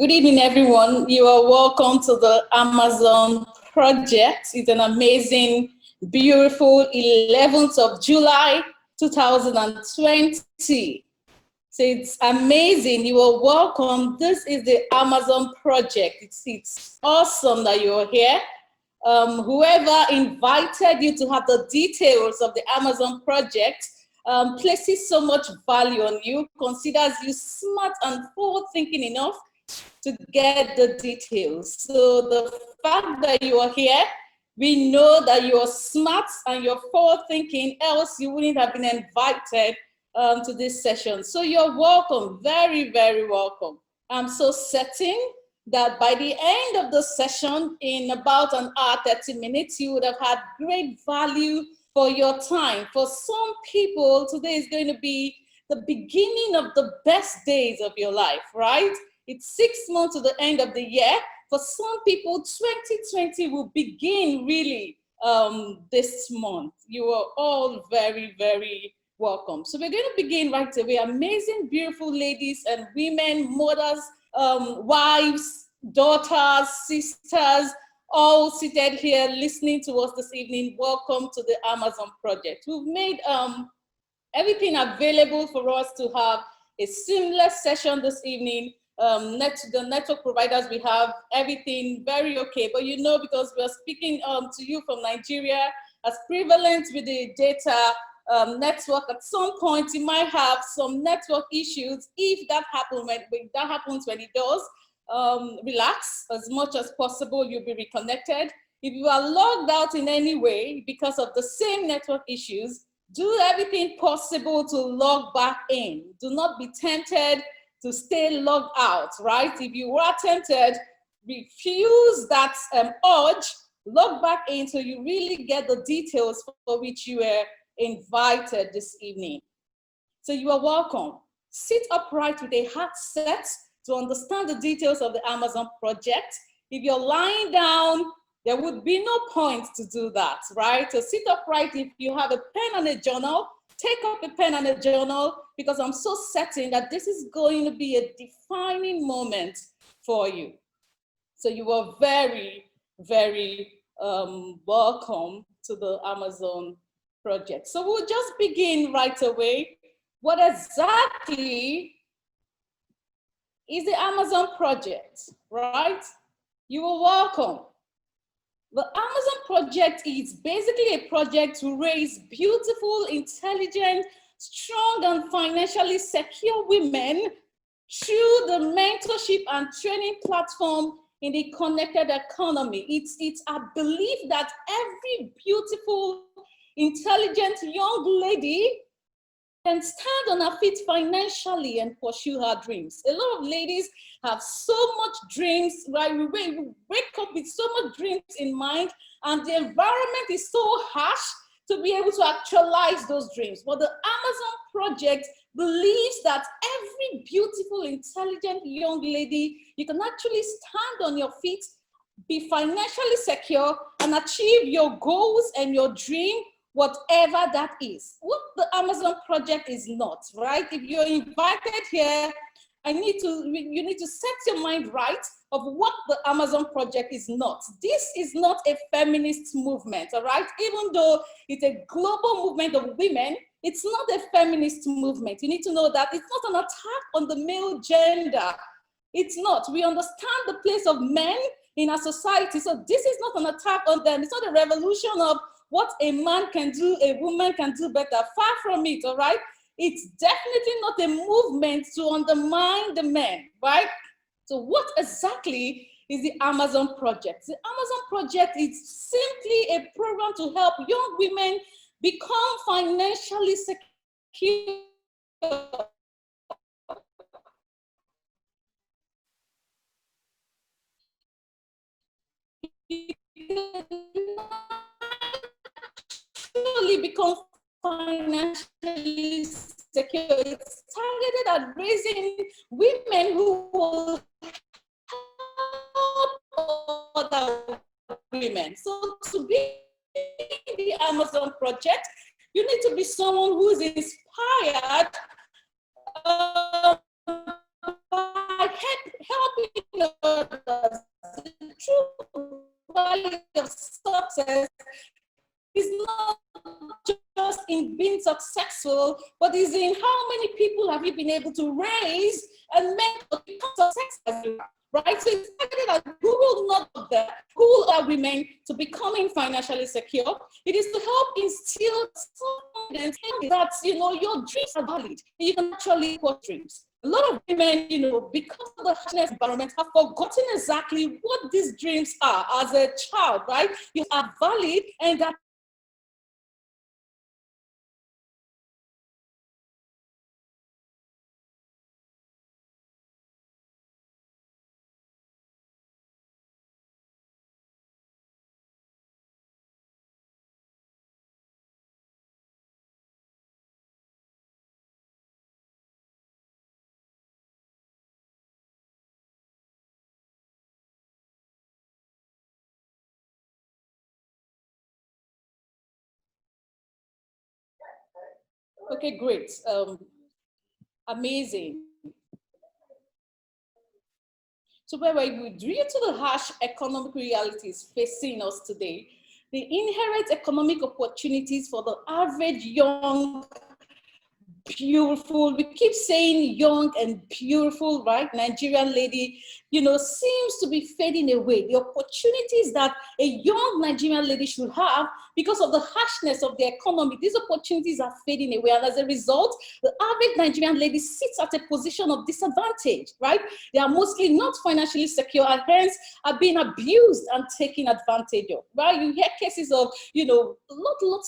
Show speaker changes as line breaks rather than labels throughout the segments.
Good evening, everyone. You are welcome to the Amazon project. It's an amazing, beautiful 11th of July, 2020. So it's amazing. You are welcome. This is the Amazon project. It's awesome that you're here. Whoever invited you to have the details of the Amazon project places so much value on you, considers you smart and forward-thinking enough to get the details. So the fact that you are here, we know that you are smart and you're forward thinking, else you wouldn't have been invited to this session. So you're welcome, very, very welcome. I'm so certain that by the end of the session, in about an hour, 30 minutes, you would have had great value for your time. For some people, today is going to be the beginning of the best days of your life, right? It's 6 months to the end of the year. For some people, 2020 will begin really this month. You are all very, very welcome. So we're going to begin right away. Amazing, beautiful ladies and women, mothers, wives, daughters, sisters, all seated here listening to us this evening. Welcome to the Amazon project. We've made everything available for us to have a seamless session this evening. The network providers we have, everything very okay, but you know, because we're speaking to you from Nigeria, as prevalent with the data network, at some point you might have some network issues. If that happens when it does, relax as much as possible, you'll be reconnected. If you are logged out in any way because of the same network issues, do everything possible to log back in. Do not be tempted to stay logged out, right? If you were tempted, refuse that urge, log back in so you really get the details for which you were invited this evening. So you are welcome. Sit upright with a heart set to understand the details of the Amazon project. If you're lying down, there would be no point to do that, right? So sit upright. If you have a pen and a journal, take up a pen and a journal, because I'm so certain that this is going to be a defining moment for you. So you are very, very welcome to the Amazon project. So we'll just begin right away. What exactly is the Amazon project, right? You are welcome. The Amazon project is basically a project to raise beautiful, intelligent, strong, and financially secure women through the mentorship and training platform in the connected economy. It's a belief that every beautiful, intelligent young lady can stand on her feet financially and pursue her dreams. A lot of ladies have so much dreams, right? We wake up with so much dreams in mind, and the environment is so harsh to be able to actualize those dreams. But the Amazon project believes that every beautiful, intelligent young lady, you can actually stand on your feet, be financially secure, and achieve your goals and your dream, whatever that is. What the Amazon project is not, right? If you're invited here, you need to set your mind right of what the Amazon project is not. This is not a feminist movement, all right? Even though it's a global movement of women, it's not a feminist movement. You need to know that it's not an attack on the male gender. It's not. We understand the place of men in our society. So this is not an attack on them. It's not a revolution of what a man can do, a woman can do better. Far from it, all right? It's definitely not a movement to undermine the men, right? So what exactly is the Amazon project? The Amazon project is simply a program to help young women become financially secure. Become financially secure. It's targeted at raising women who will help other women. So to be in the Amazon project, you need to be someone who is inspired by helping others. The true value of success is not just in being successful, but is in how many people have you been able to raise and make to become successful, right? So it's that who will not that, who will women to becoming financially secure. It is to help instill confidence that, your dreams are valid. You can actually pursue dreams. A lot of women, because of the harshness environment, have forgotten exactly what these dreams are as a child, right? You are valid, and that okay, great. Amazing. So, where we due to the harsh economic realities facing us today, the inherent economic opportunities for the average young beautiful, we keep saying young and beautiful, right? Nigerian lady, seems to be fading away. The opportunities that a young Nigerian lady should have because of the harshness of the economy, these opportunities are fading away. And as a result, the average Nigerian lady sits at a position of disadvantage, right? They are mostly not financially secure and hence are being abused and taken advantage of, right? You hear cases of,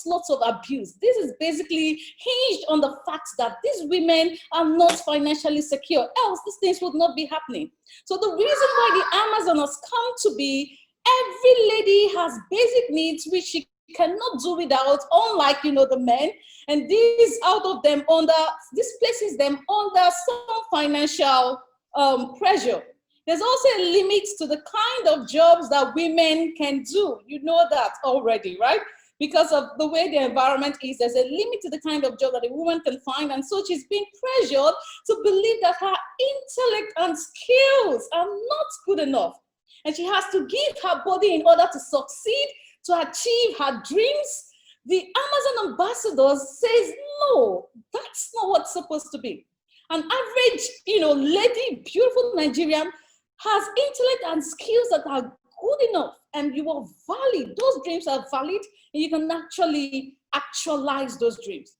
lots of abuse. This is basically hinged on the fact that these women are not financially secure, else these things would not be happening. So the reason why the Amazon has come to be, every lady has basic needs which she cannot do without, unlike the men, and this places them under some financial pressure. There's also a limit to the kind of jobs that women can do. You know that already, right? Because of the way the environment is, there's a limit to the kind of job that a woman can find, and so she's being pressured to believe that her intellect and skills are not good enough. And she has to give her body in order to succeed, to achieve her dreams. The Amazon ambassador says, no, that's not what's supposed to be. An average, lady, beautiful Nigerian, has intellect and skills that are good enough, and you are valid. Those dreams are valid, and you can actually actualize those dreams.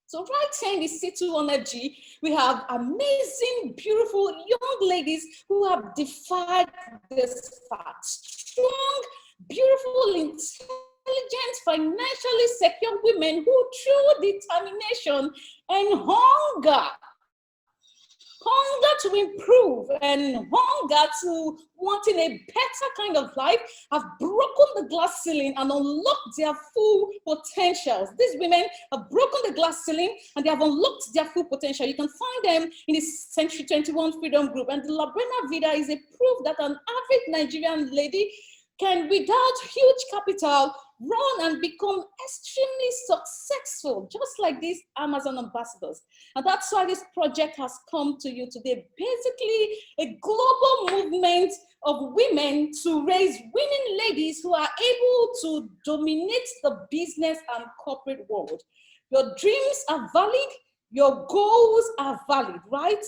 So right here in the C2 we have amazing, beautiful young ladies who have defied this fact. Strong, beautiful, intelligent, financially secure women who, through determination and hunger to improve and hunger to wanting a better kind of life, have broken the glass ceiling and unlocked their full potentials. These women have broken the glass ceiling and they have unlocked their full potential. You can find them in the Century 21 Freedom Group, and the Labrena Vida is a proof that an average Nigerian lady can, without huge capital, run and become extremely successful, just like these Amazon ambassadors. And that's why this project has come to you today. Basically, a global movement of women to raise winning ladies who are able to dominate the business and corporate world. Your dreams are valid, your goals are valid, right?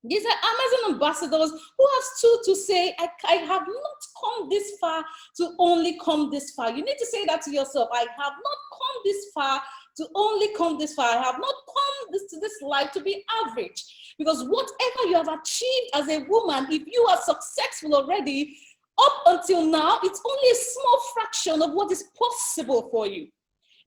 These are Amazon ambassadors who have stood to say, I have not come this far to only come this far. You need to say that to yourself. I have not come this far to only come this far. I have not come to this life to be average. Because whatever you have achieved as a woman, if you are successful already, up until now, it's only a small fraction of what is possible for you.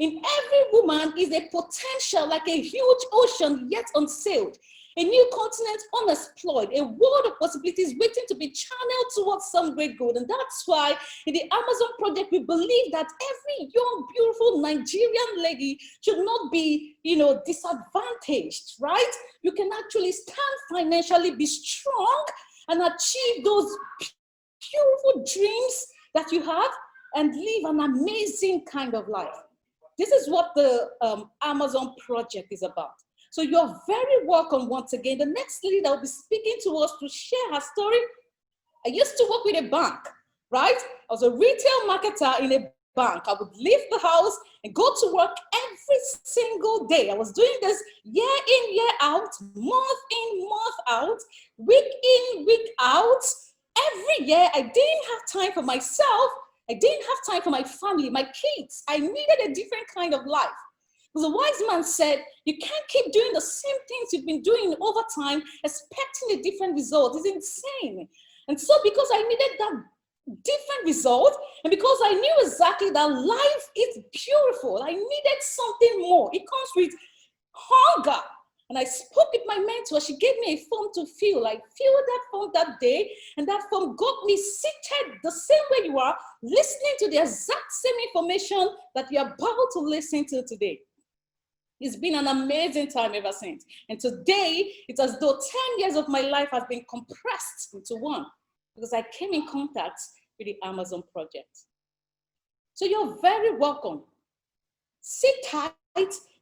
In every woman is a potential like a huge ocean yet unsailed. A new continent unexplored, a world of possibilities waiting to be channeled towards some great good. And that's why in the Amazon project, we believe that every young, beautiful Nigerian lady should not be, disadvantaged, right? You can actually stand financially, be strong, and achieve those beautiful dreams that you have and live an amazing kind of life. This is what the Amazon project is about. So you're very welcome once again. The next lady that will be speaking to us to share her story. I used to work with a bank, right? I was a retail marketer in a bank. I would leave the house and go to work every single day. I was doing this year in, year out, month in, month out, week in, week out. Every year, I didn't have time for myself. I didn't have time for my family, my kids. I needed a different kind of life. Because the wise man said, you can't keep doing the same things you've been doing over time, expecting a different result. It's insane. And so because I needed that different result, and because I knew exactly that life is beautiful, I needed something more. It comes with hunger. And I spoke with my mentor. She gave me a form to fill. I filled that form that day, and that form got me seated the same way you are, listening to the exact same information that you're about to listen to today. It's been an amazing time ever since. And today, it's as though 10 years of my life has been compressed into one, because I came in contact with the Amazon project. So you're very welcome. Sit tight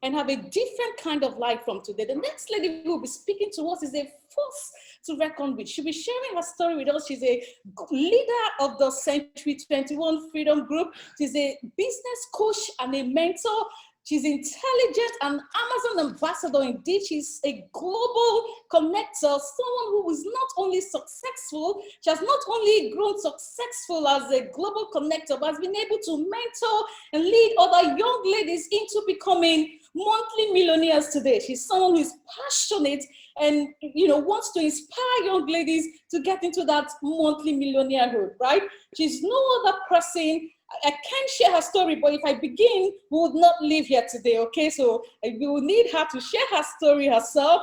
and have a different kind of life from today. The next lady who will be speaking to us is a force to reckon with. She'll be sharing her story with us. She's a leader of the Century 21 Freedom Group. She's a business coach and a mentor. She's intelligent, an Amazon ambassador. Indeed, she's a global connector, someone who is not only successful, she has not only grown successful as a global connector, but has been able to mentor and lead other young ladies into becoming monthly millionaires today. She's someone who is passionate and wants to inspire young ladies to get into that monthly millionairehood, right? She's no other person. I can't share her story, but if I begin, we would not live here today, okay? So we will need her to share her story herself.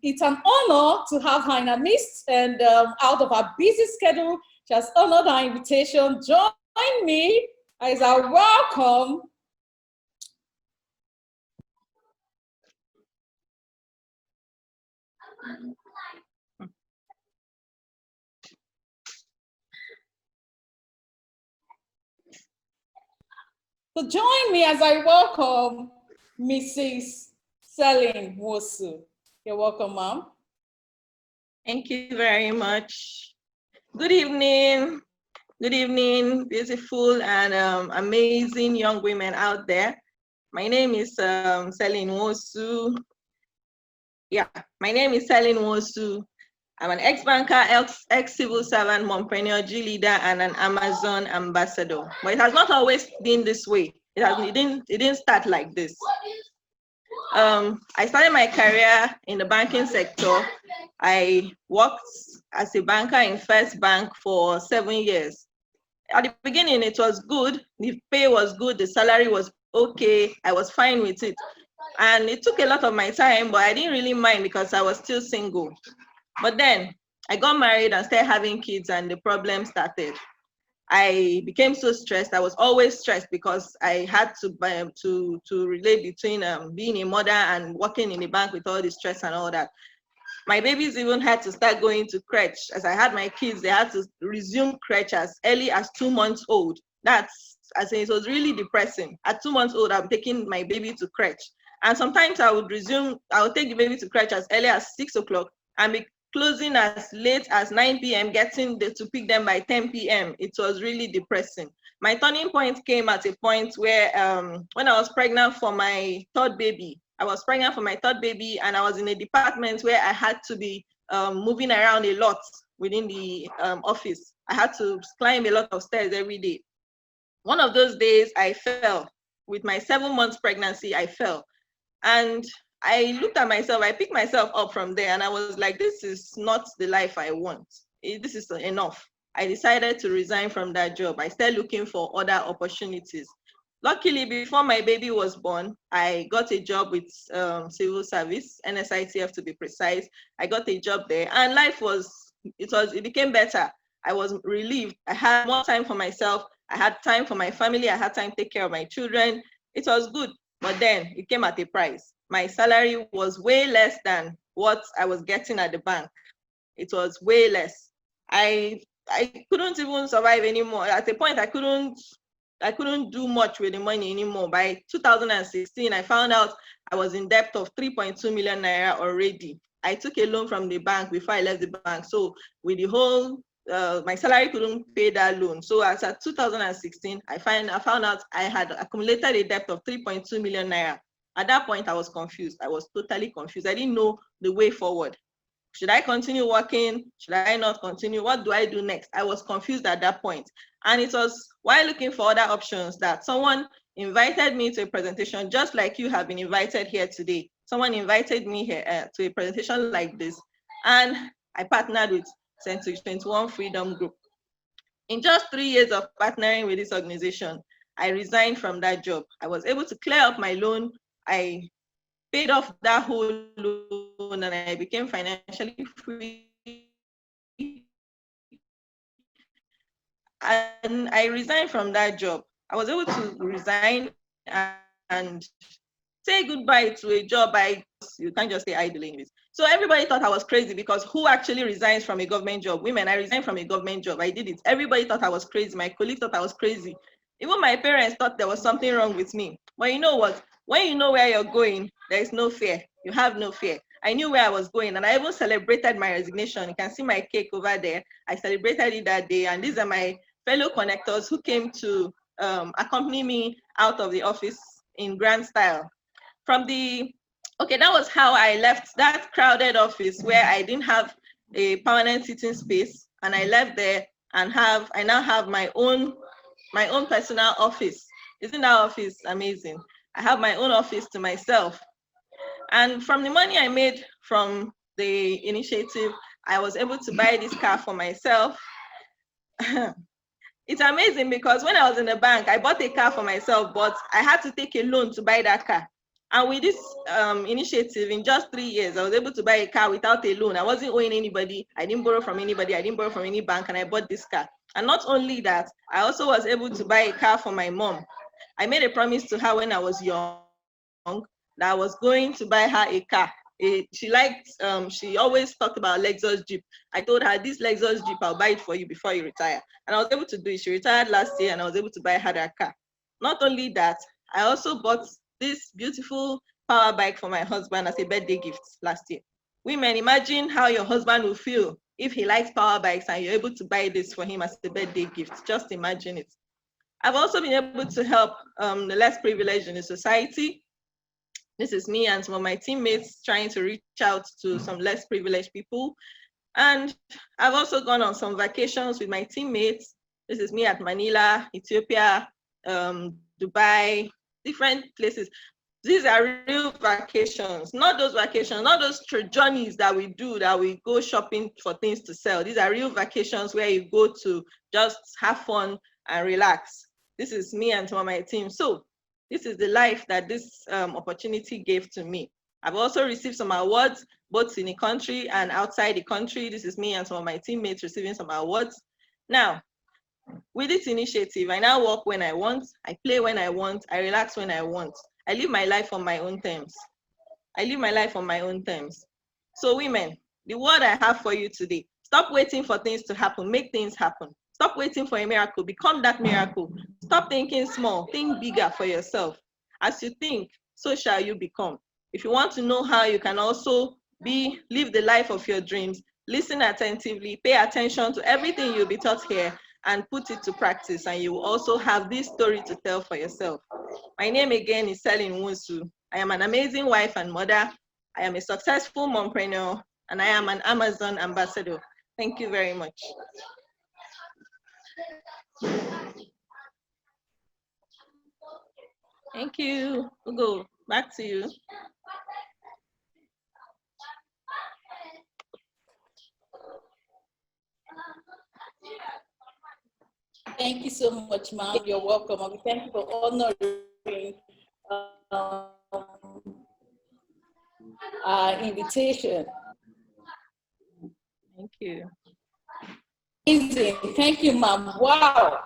It's an honor to have her in our midst, and out of our busy schedule, she has honored our invitation. Join me as I welcome. So join me as I welcome Mrs. Celine Wosu. You're welcome, ma'am.
Thank you very much. Good evening. Good evening, beautiful and amazing young women out there. My name is Celine Wosu. Yeah, my name is Celine Wosu. I'm an ex-banker, ex-civil servant, mompreneur, G-leader, and an Amazon ambassador. But it has not always been this way. It didn't start like this. I started my career in the banking sector. I worked as a banker in First Bank for 7 years. At the beginning, it was good. The pay was good. The salary was okay. I was fine with it. And it took a lot of my time, but I didn't really mind because I was still single. But then I got married and started having kids, and the problem started. I became so stressed. I was always stressed because I had to relate between being a mother and working in the bank with all the stress and all that. My babies even had to start going to crèche. As I had my kids, they had to resume crèche as early as 2 months old. It was really depressing. At 2 months old, I'm taking my baby to crèche. And sometimes I would take the baby to crèche as early as 6 o'clock and be closing as late as 9 p.m., getting to pick them by 10 p.m. It was really depressing. My turning point came at a point where when I was pregnant for my third baby, and I was in a department where I had to be moving around a lot within the office. I had to climb a lot of stairs every day. One of those days I fell. With my 7 months pregnancy, I fell. And I looked at myself, I picked myself up from there, and I was like, this is not the life I want. This is enough. I decided to resign from that job. I started looking for other opportunities. Luckily, before my baby was born, I got a job with civil service, NSITF to be precise. I got a job there, and it became better. I was relieved. I had more time for myself. I had time for my family. I had time to take care of my children. It was good, but then it came at a price. My salary was way less than what I was getting at the bank. It was way less. I couldn't even survive anymore. At a point, I couldn't do much with the money anymore. By 2016, I found out I was in debt of 3.2 million naira already. I took a loan from the bank before I left the bank. So with the whole, my salary couldn't pay that loan. So as at 2016, I found out I had accumulated a debt of 3.2 million naira. At that point, I was confused. I was totally confused. I didn't know the way forward. Should I continue working? Should I not continue? What do I do next? I was confused at that point. And it was while looking for other options that someone invited me to a presentation, just like you have been invited here today. Someone invited me here to a presentation like this, and I partnered with Century 21 Freedom Group. In just 3 years of partnering with this organization, I resigned from that job. I was able to clear up my loan. I paid off that whole loan, and I became financially free. And I resigned from that job. I was able to resign and say goodbye to a job. You can't just stay idling this. So everybody thought I was crazy, because who actually resigns from a government job? Women. I resigned from a government job. I did it. Everybody thought I was crazy. My colleagues thought I was crazy. Even my parents thought there was something wrong with me. But you know what? When you know where you're going, there is no fear. You have no fear. I knew where I was going, and I even celebrated my resignation. You can see my cake over there. I celebrated it that day, and these are my fellow connectors who came to accompany me out of the office in grand style. That was how I left that crowded office where I didn't have a permanent sitting space, and I left there and I now have my own personal office. Isn't that office amazing? I have my own office to myself. And from the money I made from the initiative, I was able to buy this car for myself. It's amazing because when I was in the bank, I bought a car for myself, but I had to take a loan to buy that car. And with this initiative, in just 3 years, I was able to buy a car without a loan. I wasn't owing anybody. I didn't borrow from anybody. I didn't borrow from any bank, and I bought this car. And not only that, I also was able to buy a car for my mom. I made a promise to her when I was young that I was going to buy her a car. She always talked about Lexus Jeep. I told her, this Lexus Jeep, I'll buy it for you before you retire. And I was able to do it. She retired last year, and I was able to buy her that car. Not only that, I also bought this beautiful power bike for my husband as a birthday gift last year. Women, imagine how your husband will feel if he likes power bikes and you're able to buy this for him as a birthday gift. Just imagine it. I've also been able to help the less privileged in the society. This is me and some of my teammates trying to reach out to some less privileged people. And I've also gone on some vacations with my teammates. This is me at Manila, Ethiopia, Dubai, different places. These are real vacations, not those journeys that we do, that we go shopping for things to sell. These are real vacations where you go to just have fun and relax. This is me and some of my team. So this is the life that this opportunity gave to me. I've also received some awards, both in the country and outside the country. This is me and some of my teammates receiving some awards. Now, with this initiative, I now work when I want, I play when I want, I relax when I want. I live my life on my own terms. So women, the word I have for you today, stop waiting for things to happen, make things happen. Stop waiting for a miracle, become that miracle. Stop thinking small, think bigger for yourself. As you think, so shall you become. If you want to know how you can also live the life of your dreams, listen attentively, pay attention to everything you'll be taught here, and put it to practice, and you will also have this story to tell for yourself. My name again is Selin Wunsu. I am an amazing wife and mother. I am a successful mompreneur, and I am an Amazon ambassador. Thank you very much. Thank you. Ugo, back to you.
Thank you so much, ma'am. You're welcome. And we thank you for honoring our invitation.
Thank you.
Amazing. Thank you, ma'am. Wow.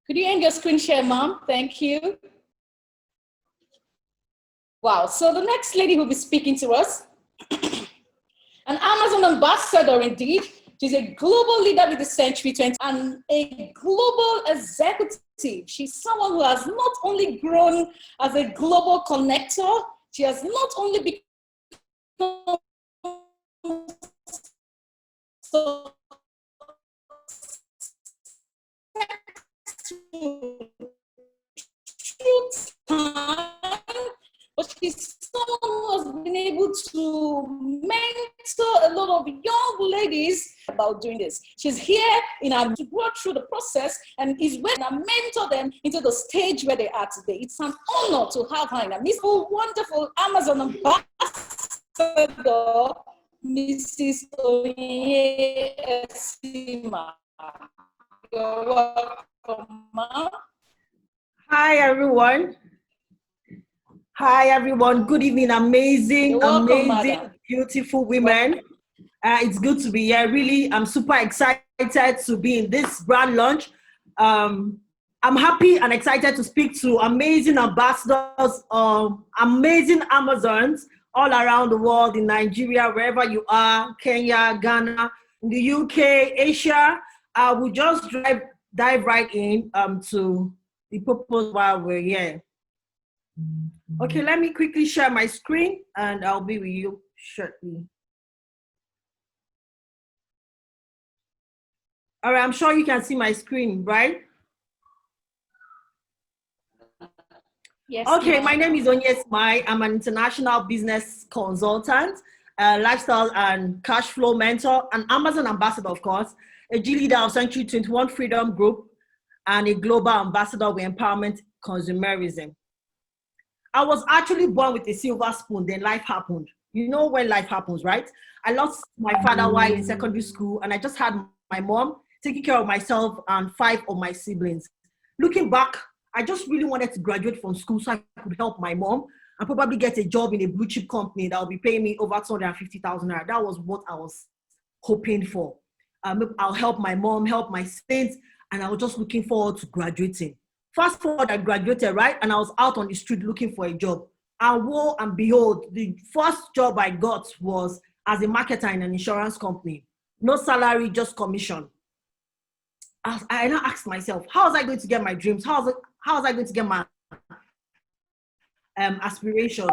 Could you end your screen share, ma'am? Thank you. Wow. So the next lady who will be speaking to us, an Amazon ambassador indeed. She's a global leader with the Century 20 and a global executive. She's someone who has not only grown as a global connector, she has not only become but she's someone who has been able to mentor a lot of young ladies about doing this. She's here in our to go through the process and is when I mentor them into the stage where they are today. It's an honor to have her in our midst. Oh, wonderful Amazon ambassador, Mrs. Onye Esima. You're welcome, ma'am.
Hi, everyone. Hi, everyone. Good evening. Amazing,
Welcome,
amazing,
madam.
beautiful women. It's good to be here. Really, I'm super excited to be in this brand launch. I'm happy and excited to speak to amazing ambassadors, amazing Amazons all around the world, in Nigeria, wherever you are, Kenya, Ghana, in the UK, Asia. We'll just dive right in to the purpose while we're here. Okay, let me quickly share my screen and I'll be with you shortly. All right, I'm sure you can see my screen, right?
Yes.
Okay, my name is Onye Esima. I'm an international business consultant, lifestyle and cash flow mentor, an Amazon ambassador, of course, a G leader of Century 21 Freedom Group, and a global ambassador with empowerment consumerism. I was actually born with a silver spoon, then life happened. You know when life happens, right? I lost my father while in secondary school, and I just had my mom taking care of myself and 5 of my siblings. Looking back, I just really wanted to graduate from school so I could help my mom and probably get a job in a blue chip company that will be paying me over 250,000 naira. That was what I was hoping for. I'll help my mom, help my siblings, and I was just looking forward to graduating. Fast forward, I graduated, right? And I was out on the street looking for a job. And lo and behold, the first job I got was as a marketer in an insurance company. No salary, just commission. I now asked myself, how was I going to get my dreams? How was I going to get my aspiration?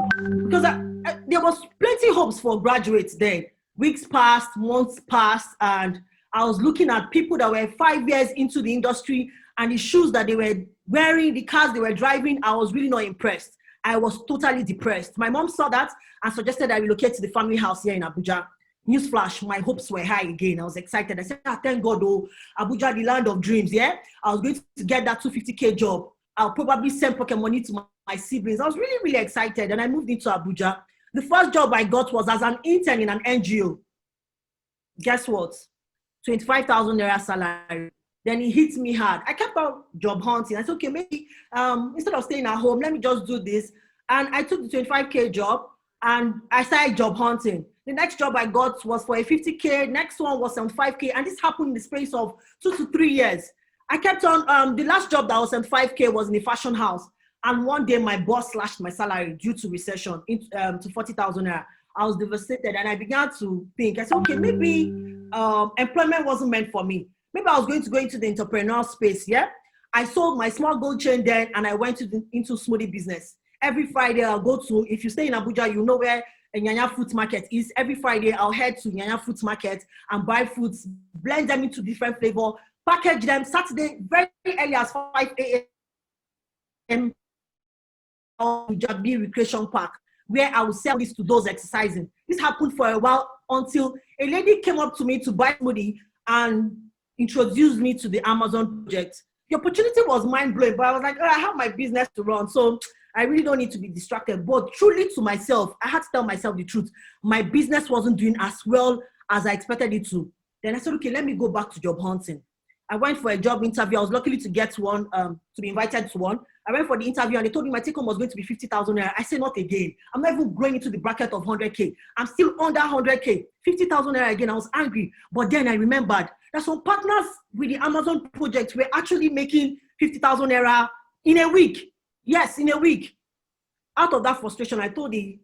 Because there was plenty hopes for graduates then. Weeks passed, months passed, and I was looking at people that were 5 years into the industry and the shoes that they were wearing, the cars they were driving. I was really not impressed. I was totally depressed. My mom saw that and suggested I relocate to the family house here in Abuja. Newsflash, my hopes were high again. I was excited. I said, thank God, oh, Abuja, the land of dreams, yeah? I was going to get that 250K job. I'll probably send pocket money to my siblings. I was really, really excited, and I moved into Abuja. The first job I got was as an intern in an NGO. Guess what? 25,000 naira salary. Then it hit me hard. I kept on job hunting. I said, okay, maybe instead of staying at home, let me just do this. And I took the 25K job and I started job hunting. The next job I got was for a 50K. Next one was 75K. And this happened in the space of 2 to 3 years. I kept on, the last job that was 75K was in a fashion house. And one day my boss slashed my salary due to recession to 40,000 naira. I was devastated and I began to think, I said, okay, maybe employment wasn't meant for me. Maybe I was going to go into the entrepreneurial space, yeah? I sold my small gold chain then and I went into smoothie business. Every Friday I'll go to, if you stay in Abuja, you know where a Nyanya Fruit Market is. Every Friday I'll head to Nyanya Fruit Market and buy fruits, blend them into different flavor, package them. Saturday, very early as 5 a.m. Jabi Recreation Park, where I would sell this to those exercising. This happened for a while until a lady came up to me to buy smoothie and introduced me to the Amazon project. The opportunity was mind-blowing, but I was like, oh, I have my business to run, so I really don't need to be distracted. But truly to myself, I had to tell myself the truth. My business wasn't doing as well as I expected it to. Then I said, okay, let me go back to job hunting. I went for a job interview. I was lucky to get one, to be invited to one. I went for the interview and they told me my take home was going to be 50,000 naira. I said, not again. I'm not even going into the bracket of 100K. I'm still under 100K. 50,000 naira again. I was angry. But then I remembered that some partners with the Amazon project were actually making 50,000 naira in a week. Yes, in a week. out of that frustration, I told the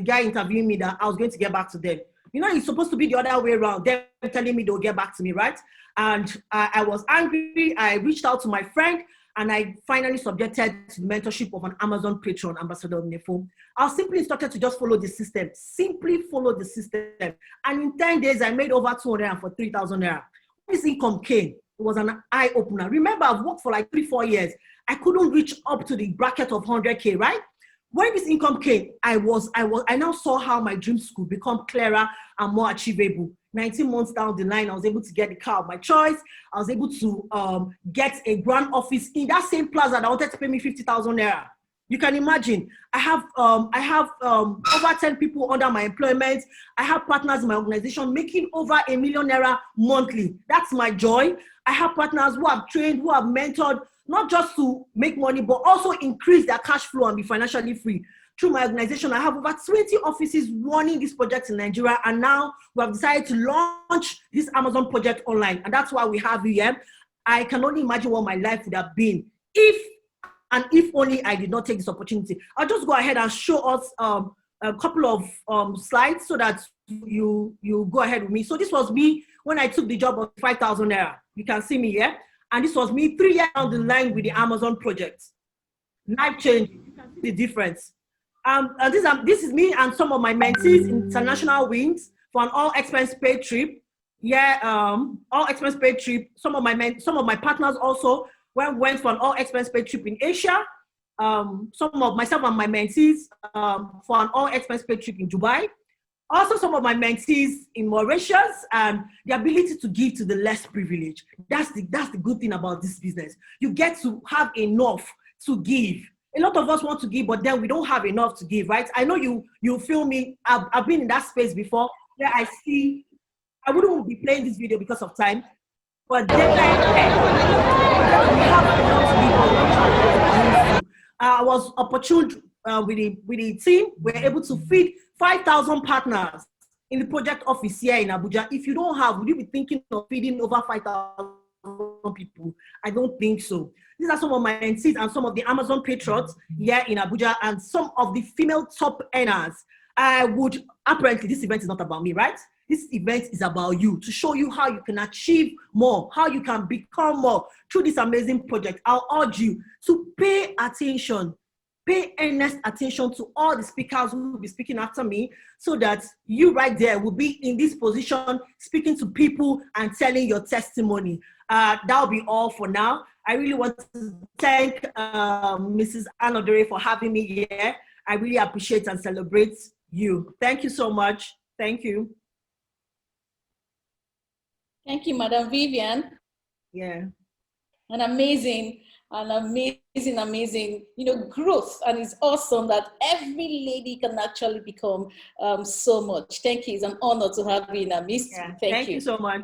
guy interviewing me that I was going to get back to them. You know, it's supposed to be the other way around. Them telling me they'll get back to me, right? And I was angry. I reached out to my friend, and I finally subjected to the mentorship of an Amazon patron ambassador on the phone. I was simply instructed to just follow the system. Simply follow the system. And in 10 days, I made over 243,000 naira. When this income came, it was an eye-opener. Remember, I've worked for like 3-4 years. I couldn't reach up to the bracket of 100K, right? When this income came, I now saw how my dreams could become clearer and more achievable. 19 months down the line, I was able to get the car of my choice. I was able to get a grand office in that same plaza that wanted to pay me 50,000 naira. You can imagine. I have over 10 people under my employment. I have partners in my organization making over ₦1 million monthly. That's my joy. I have partners who have trained, who have mentored, not just to make money, but also increase their cash flow and be financially free. Through my organization, I have over 20 offices running this project in Nigeria, and now we have decided to launch this Amazon project online, and that's why we have you here. I can only imagine what my life would have been if only I did not take this opportunity. I'll just go ahead and show us a couple of slides so that you go ahead with me. So this was me when I took the job of 5,000 naira. You can see me here. And this was me 3 years down the line with the Amazon project. Life changing. You can see the difference. And this is me and some of my mentees in international wings for an all expense paid trip. Yeah, all expense paid trip. Some of my partners also went for an all expense paid trip in Asia. Some of myself and my mentees for an all expense paid trip in Dubai. Also, some of my mentees in Mauritius, and the ability to give to the less privileged. That's the good thing about this business. You get to have enough to give. A lot of us want to give, but then we don't have enough to give, right? I know you feel me. I've been in that space before where I see, I wouldn't be playing this video because of time, but then we have enough to give, but we don't have enough to give. I was opportune with the team. We're able to feed 5,000 partners in the project office here in Abuja. If you don't have, would you be thinking of feeding over 5,000 people? I don't think so. These are some of my mentees and some of the Amazon patriots here in Abuja and some of the female top earners. Apparently this event is not about me, right? This event is about you, to show you how you can achieve more, how you can become more through this amazing project. I'll urge you to pay attention. Pay earnest attention to all the speakers who will be speaking after me so that you right there will be in this position speaking to people and telling your testimony. That'll be all for now. I really want to thank Mrs. Anodore for having me here. I really appreciate and celebrate you. Thank you so much. Thank you.
Thank you, Madam Vivian.
Yeah.
Amazing, growth. And it's awesome that every lady can actually become so much. Thank you. It's an honor to have you in our midst.
Yeah.
Thank you
so much.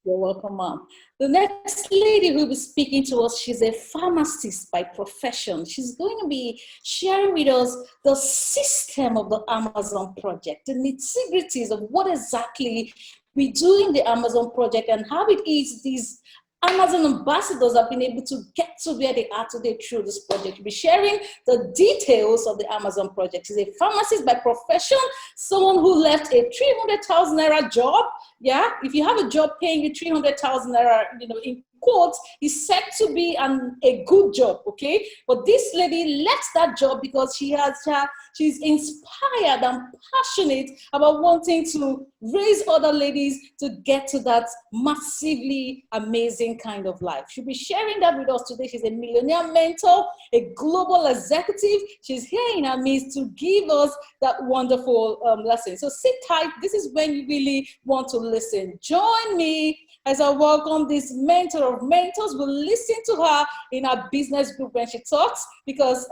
You're welcome, Mom. The next lady who will be speaking to us, she's a pharmacist by profession. She's going to be sharing with us the system of the Amazon project, the nitty-gritties of what exactly we do in the Amazon project and how it is these Amazon ambassadors have been able to get to where they are today through this project. We'll be sharing the details of the Amazon project. She's a pharmacist by profession, someone who left a 300,000 naira job. Yeah, if you have a job paying you 300,000 naira, in quotes, is said to be a good job, okay? But this lady left that job because she's inspired and passionate about wanting to raise other ladies to get to that massively amazing kind of life. She'll be sharing that with us today. She's a millionaire mentor, a global executive. She's here in our midst to give us that wonderful lesson. So sit tight. This is when you really want to listen. Join me as I welcome this mentor of mentors. We'll listen to her in our business group when she talks because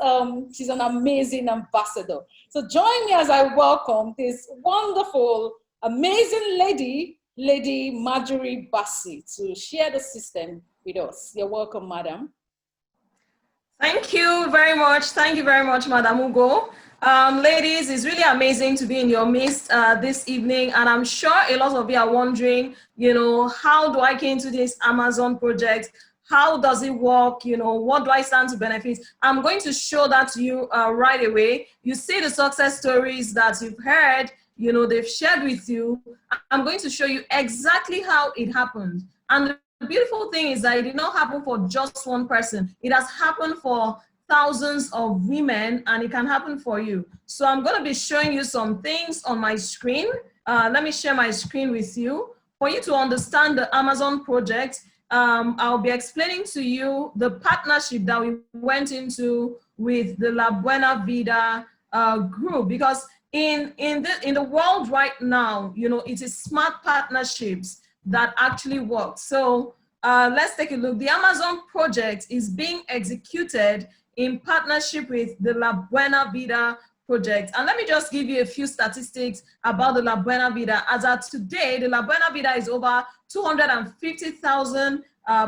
she's an amazing ambassador. So join me as I welcome this wonderful, amazing Lady Marjorie Bassi, to share the system with us. You're welcome, madam.
Thank you very much. Thank you very much, Madam Ugo. Ladies, it's really amazing to be in your midst this evening. And I'm sure a lot of you are wondering, how do I get into this Amazon project? how does it work? You know, what do I stand to benefit? I'm going to show that to you right away. You see the success stories that you've heard, you know, they've shared with you. I'm going to show you exactly how it happened. And the beautiful thing is that it did not happen for just one person. It has happened for thousands of women, and it can happen for you. So I'm going to be showing you some things on my screen. Let me share my screen with you. For you to understand the Amazon project, I'll be explaining to you the partnership that we went into with the La Buena Vida group, because in the world right now, you know, it is smart partnerships that actually work. So let's take a look. The Amazon project is being executed in partnership with the La Buena Vida project. And let me just give you a few statistics about the La Buena Vida. As of today, the La Buena Vida is over 250,000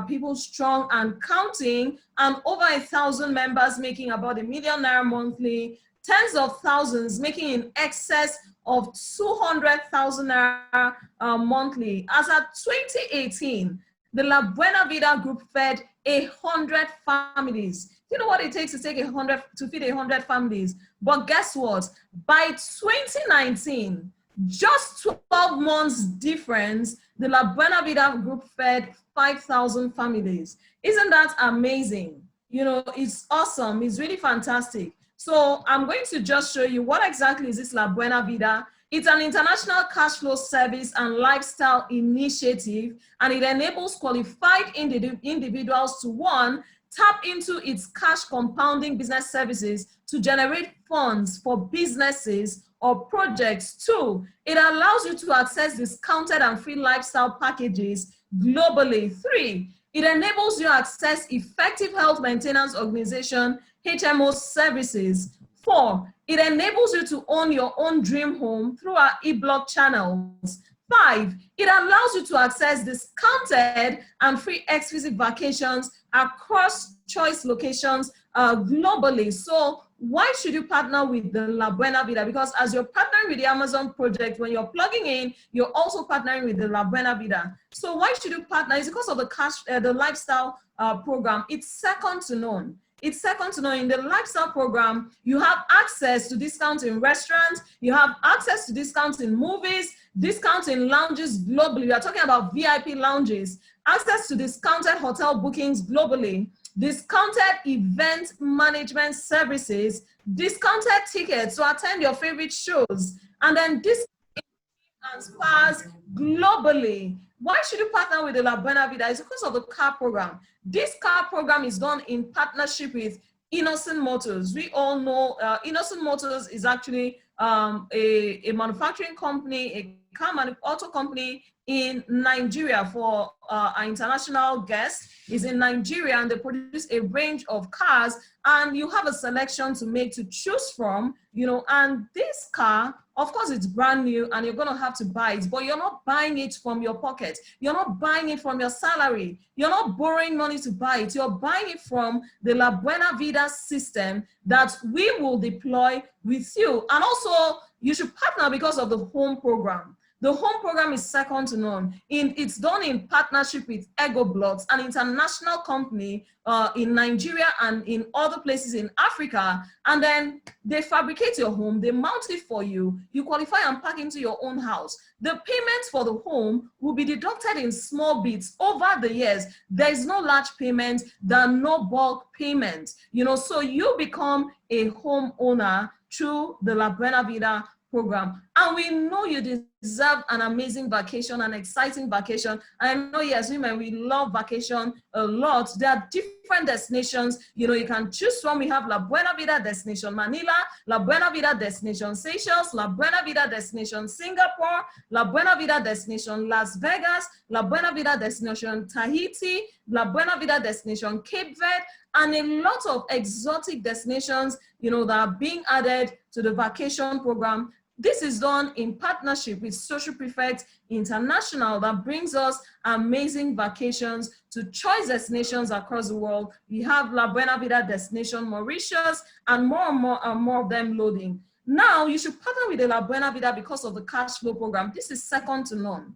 people strong and counting, and over 1,000 members making about ₦1 million monthly, tens of thousands making in excess of 200,000 naira monthly. As of 2018, the La Buena Vida group fed 100 families. You know what it takes to feed 100 families? But guess what? By 2019, just 12 months difference, the La Buena Vida group fed 5,000 families. Isn't that amazing? You know, it's awesome. It's really fantastic. So I'm going to just show you what exactly is this La Buena Vida. It's an international cash flow service and lifestyle initiative, and it enables qualified individuals to, one, tap into its cash compounding business services to generate funds for businesses or projects. Two, it allows you to access discounted and free lifestyle packages globally. Three, it enables you to access effective health maintenance organization, HMO services. Four, it enables you to own your own dream home through our e-blog channels. Five, it allows you to access discounted and free exclusive vacations across choice locations globally. So why should you partner with the La Buena Vida? Because as you're partnering with the Amazon project, when you're plugging in, you're also partnering with the La Buena Vida. So why should you partner? It's because of the lifestyle program. It's second to none. It's second to none. In the lifestyle program, you have access to discounts in restaurants, you have access to discounts in movies, discounts in lounges globally. We are talking about VIP lounges, access to discounted hotel bookings globally, discounted event management services, discounted tickets to attend your favorite shows, and then discounted and spas globally. Why should you partner with the La Buena Vida? It's because of the car program. This car program is done in partnership with Innocent Motors. We all know Innocent Motors is actually a manufacturing company, a auto company in Nigeria. For our international guests, is in Nigeria, and they produce a range of cars, and you have a selection to make, to choose from, you know. And this car, of course, it's brand new and you're going to have to buy it, but you're not buying it from your pocket. You're not buying it from your salary. You're not borrowing money to buy it. You're buying it from the La Buena Vida system that we will deploy with you. And also, you should partner because of the home program. The home program is second to none. It's done in partnership with Ego Blocks, an international company in Nigeria and in other places in Africa. And then they fabricate your home, they mount it for you, you qualify and pack into your own house. The payments for the home will be deducted in small bits over the years. There is no large payment, there are no bulk payments, you know, so you become a homeowner through the La Buena Vida program. And we know you deserve an amazing vacation, an exciting vacation. I know, yes, women, we love vacation a lot. There are different destinations, you know, you can choose from. We have La Buena Vida destination Manila, La Buena Vida destination Seychelles, La Buena Vida destination Singapore, La Buena Vida destination Las Vegas, La Buena Vida destination Tahiti, La Buena Vida destination Cape Verde, and a lot of exotic destinations, you know, that are being added to the vacation program. This is done in partnership with Social Prefect International that brings us amazing vacations to choice destinations across the world. We have La Buena Vida destination Mauritius, and more of them loading. Now, you should partner with the La Buena Vida because of the cash flow program. This is second to none.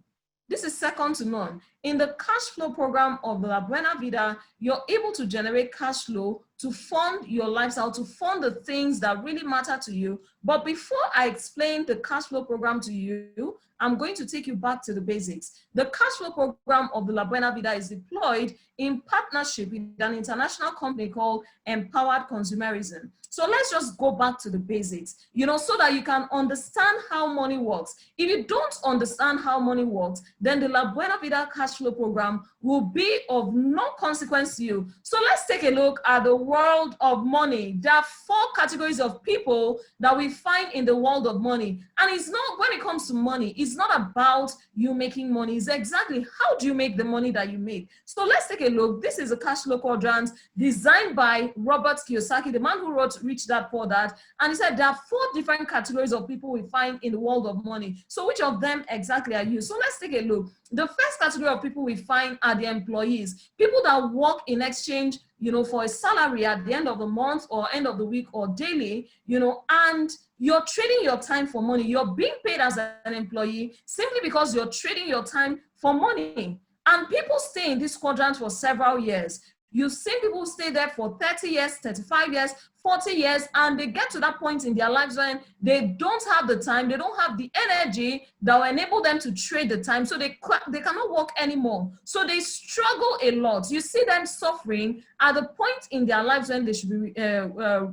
This is second to none. in the cash flow program of La Buena Vida, you're able to generate cash flow to fund your lifestyle, to fund the things that really matter to you. But before I explain the cash flow program to you, I'm going to take you back to the basics. The cash flow program of the La Buena Vida is deployed in partnership with an international company called Empowered Consumerism. So let's just go back to the basics, so that you can understand how money works. If you don't understand how money works, then the La Buena Vida cash flow program will be of no consequence to you. So let's take a look at the world of money. There are 4 categories of people that we find in the world of money. And it's not, when it comes to money, it's not about you making money. It's exactly how do you make the money that you make. So let's take a look. This is a cash flow quadrant designed by Robert Kiyosaki, the man who wrote Rich Dad Poor Dad. And he said there are 4 different categories of people we find in the world of money. So which of them exactly are you? So let's take a look. The first category of people we find are the employees, people that work in exchange, for a salary at the end of the month or end of the week or daily, and you're trading your time for money. You're being paid as an employee simply because you're trading your time for money. And people stay in this quadrant for several years. You've seen people stay there for 30 years, 35 years, 40 years, and they get to that point in their lives when they don't have the time, they don't have the energy that will enable them to trade the time, so they cannot work anymore. So they struggle a lot. You see them suffering at the point in their lives when they should be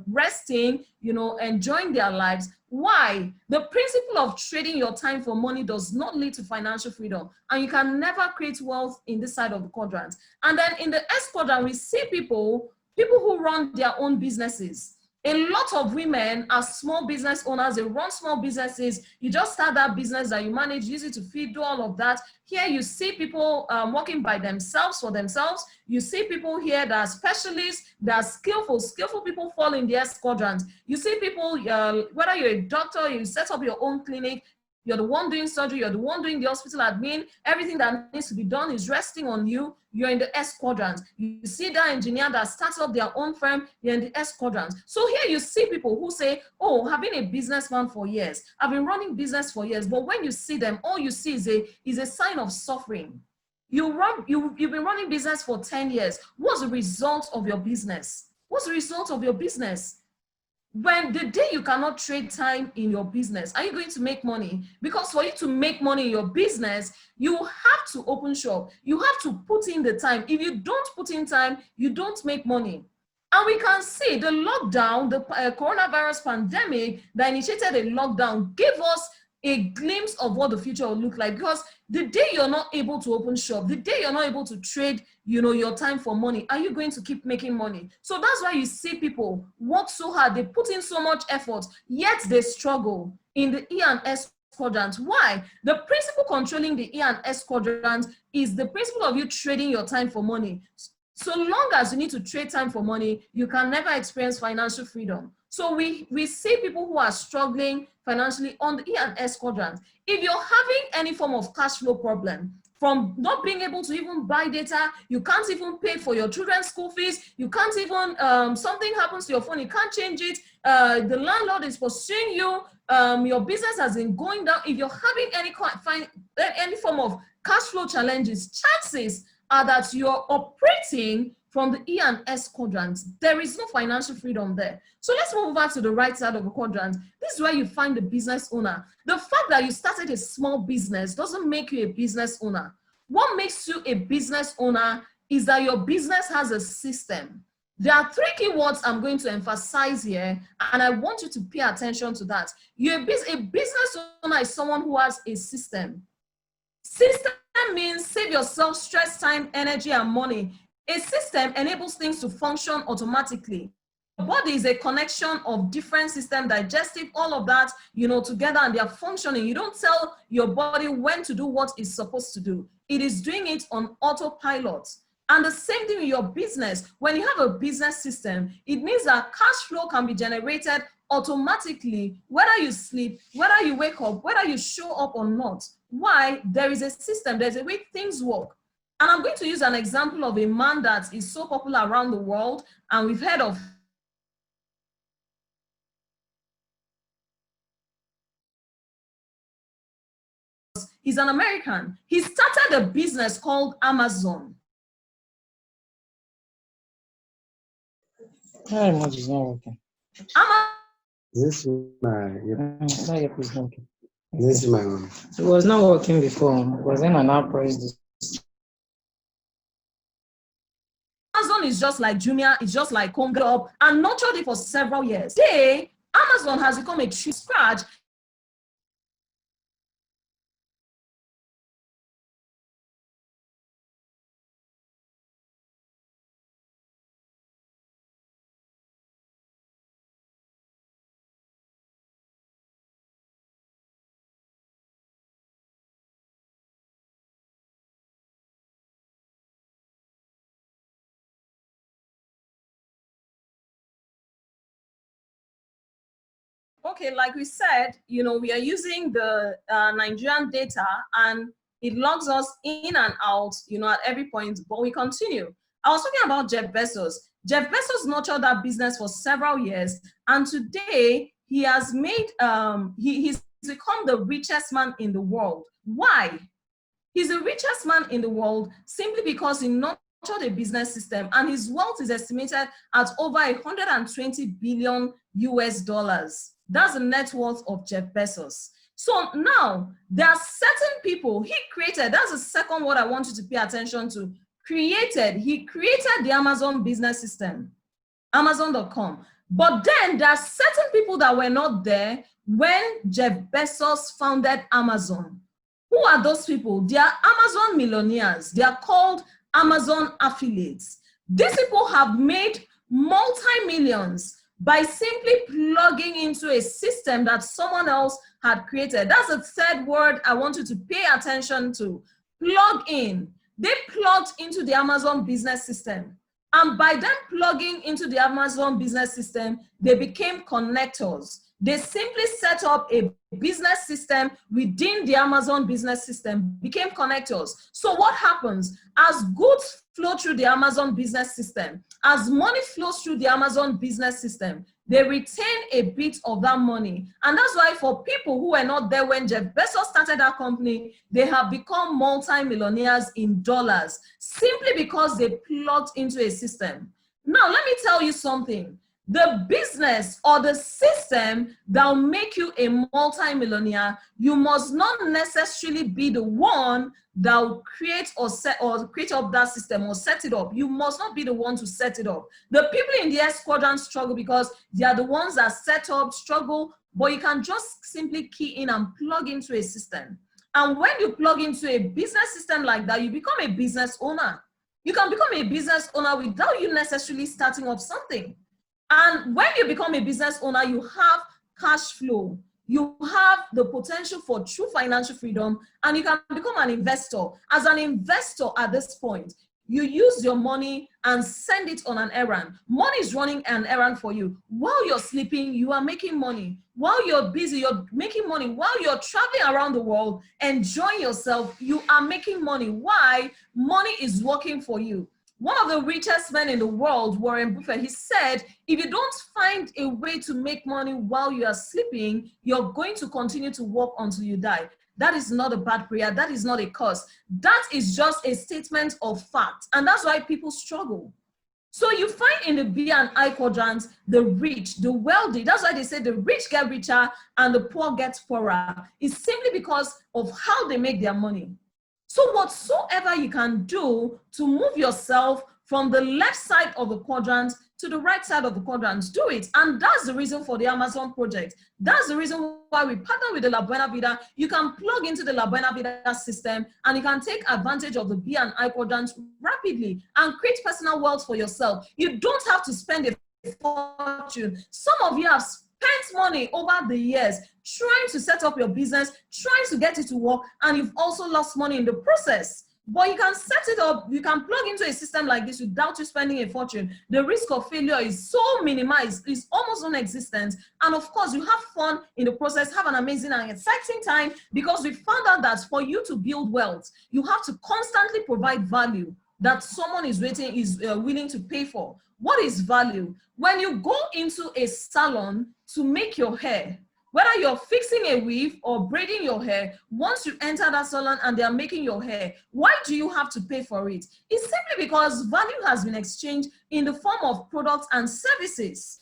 resting, enjoying their lives. Why? The principle of trading your time for money does not lead to financial freedom, and you can never create wealth in this side of the quadrant. And then in the S quadrant, we see people who run their own businesses. A lot of women are small business owners. They run small businesses. You just start that business that you manage, use it to feed, do all of that. Here you see people working by themselves for themselves. You see people here that are specialists, that are skillful. Skillful people fall in the S quadrant. You see people, whether you're a doctor, you set up your own clinic, you're the one doing surgery, you're the one doing the hospital admin, everything that needs to be done is resting on you, you're in the S quadrant. You see that engineer that starts up their own firm, you're in the S quadrant. So here you see people who say, oh, I've been a businessman for years, I've been running business for years, but when you see them, all you see is a sign of suffering. You've been running business for 10 years. What's the result of your business? What's the result of your business? When the day you cannot trade time in your business, are you going to make money? Because for you to make money in your business, you have to open shop. You have to put in the time. If you don't put in time, you don't make money. And we can see the lockdown, the coronavirus pandemic that initiated a lockdown gave us a glimpse of what the future will look like. Because the day you're not able to open shop, the day you're not able to trade, your time for money, are you going to keep making money? So that's why you see people work so hard, they put in so much effort, yet they struggle in the E and S quadrant. Why? The principle controlling the E and S quadrant is the principle of you trading your time for money. So long as you need to trade time for money, you can never experience financial freedom. So we see people who are struggling financially on the E and S quadrant. If you're having any form of cash flow problem, from not being able to even buy data, you can't even pay for your children's school fees, you can't even, something happens to your phone, you can't change it, the landlord is pursuing you, your business has been going down. If you're having any form of cash flow challenges, chances are that you're operating from the E and S quadrants. There is no financial freedom there. So let's move over to the right side of the quadrant. This is where you find the business owner. The fact that you started a small business doesn't make you a business owner. What makes you a business owner is that your business has a system. There are 3 key words I'm going to emphasize here, and I want you to pay attention to that. A business owner is someone who has a system. System means save yourself stress, time, energy, and money. A system enables things to function automatically. Your body is a connection of different systems, digestive, all of that, together, and they are functioning. You don't tell your body when to do what it's supposed to do. It is doing it on autopilot. And the same thing with your business. When you have a business system, it means that cash flow can be generated automatically, whether you sleep, whether you wake up, whether you show up or not. Why? There is a system, there's a way things work. And I'm going to use an example of a man that is so popular around the world, and we've heard of He's an American. He started a business called Amazon.
Hi, much is not working.
This is my.
Working.
This is my one.
It was not working before. It was then I now pressed this.
Amazon is just like Jumia, it's just like Congo, and nurtured it for several years. Today, Amazon has become a true scratch. Okay, like we said, we are using the Nigerian data, and it logs us in and out, at every point, but we continue. I was talking about Jeff Bezos. Jeff Bezos nurtured that business for several years, and today he has made, he's become the richest man in the world. Why? He's the richest man in the world simply because he nurtured a business system, and his wealth is estimated at over 120 billion US dollars. That's the net worth of Jeff Bezos. So now there are certain people he created. That's the second word I want you to pay attention to. He created the Amazon business system, Amazon.com. But then there are certain people that were not there when Jeff Bezos founded Amazon. Who are those people? They are Amazon millionaires. They are called Amazon affiliates. These people have made multi-millions by simply plugging into a system that someone else had created. That's the third word I want you to pay attention to. Plug in. They plugged into the Amazon business system. And by them plugging into the Amazon business system, they became connectors. They simply set up a business system within the Amazon business system, became connectors. So what happens? As goods flow through the Amazon business system, as money flows through the Amazon business system, they retain a bit of that money. And that's why for people who were not there when Jeff Bezos started that company, they have become multi-millionaires in dollars simply because they plugged into a system. Now, let me tell you something. The business or the system that will make you a multi-millionaire, you must not necessarily be the one that will create create up that system or set it up. You must not be the one to set it up. The people in the S quadrant struggle because they are the ones that set up, struggle, but you can just simply key in and plug into a system. And when you plug into a business system like that, you become a business owner. You can become a business owner without you necessarily starting up something. And when you become a business owner, you have cash flow. You have the potential for true financial freedom, and you can become an investor. As an investor at this point, you use your money and send it on an errand. Money is running an errand for you. While you're sleeping, you are making money. While you're busy, you're making money. While you're traveling around the world, enjoying yourself, you are making money. Why? Money is working for you. One of the richest men in the world, Warren Buffett, he said, if you don't find a way to make money while you are sleeping, you're going to continue to work until you die. That is not a bad prayer. That is not a curse. That is just a statement of fact. And that's why people struggle. So you find in the B and I quadrants, the rich, the wealthy. That's why they say the rich get richer and the poor get poorer. It's simply because of how they make their money. So whatsoever you can do to move yourself from the left side of the quadrant to the right side of the quadrant, do it. And that's the reason for the Amazon project. That's the reason why we partner with the La Buena Vida. You can plug into the La Buena Vida system and you can take advantage of the B and I quadrant rapidly and create personal wealth for yourself. You don't have to spend a fortune. Some of you have spent money over the years trying to set up your business, trying to get it to work, and you've also lost money in the process. But you can set it up, you can plug into a system like this without you spending a fortune. The risk of failure is so minimized, it's almost non-existent. And of course, you have fun in the process, have an amazing and exciting time, because we found out that for you to build wealth, you have to constantly provide value that someone is willing to pay for. What is value? When you go into a salon to make your hair, Whether you're fixing a weave or braiding your hair, once you enter that salon and they're making your hair, why do you have to pay for it? It's simply because value has been exchanged in the form of products and services.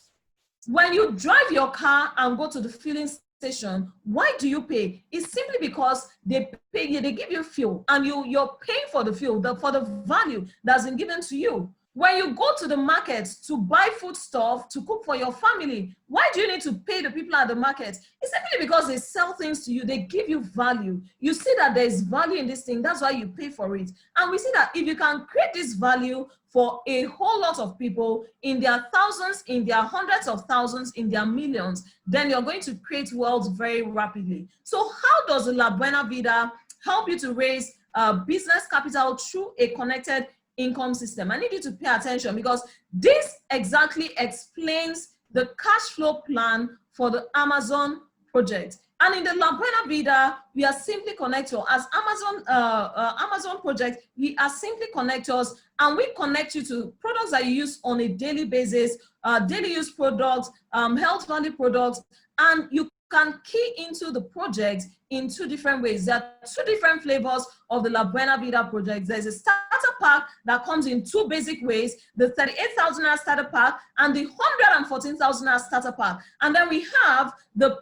When you drive your car and go to the filling station, why do you pay? It's simply because they pay you, they give you fuel, and you're paying for the fuel, for the value that's been given to you. When you go to the market to buy food stuff to cook for your family, why do you need to pay the people at the market? It's simply because they sell things to you, they give you value. You see that there's value in this thing, that's why you pay for it. And we see that if you can create this value for a whole lot of people in their thousands, in their hundreds of thousands, in their millions, then you're going to create wealth very rapidly. So how does the La Buena Vida help you to raise business capital through a connected income system? I need you to pay attention because this exactly explains the cash flow plan for the Amazon project. And in the La Buena Vida, we are simply connectors. As Amazon project, we are simply connectors, and we connect you to products that you use on a daily basis, daily use products, health value products, and you can key into the project in two different ways. There are two different flavors of the La Buena Vida project. There's a starter pack that comes in two basic ways, the 38,000 starter pack and the 114,000 starter pack. And then we have the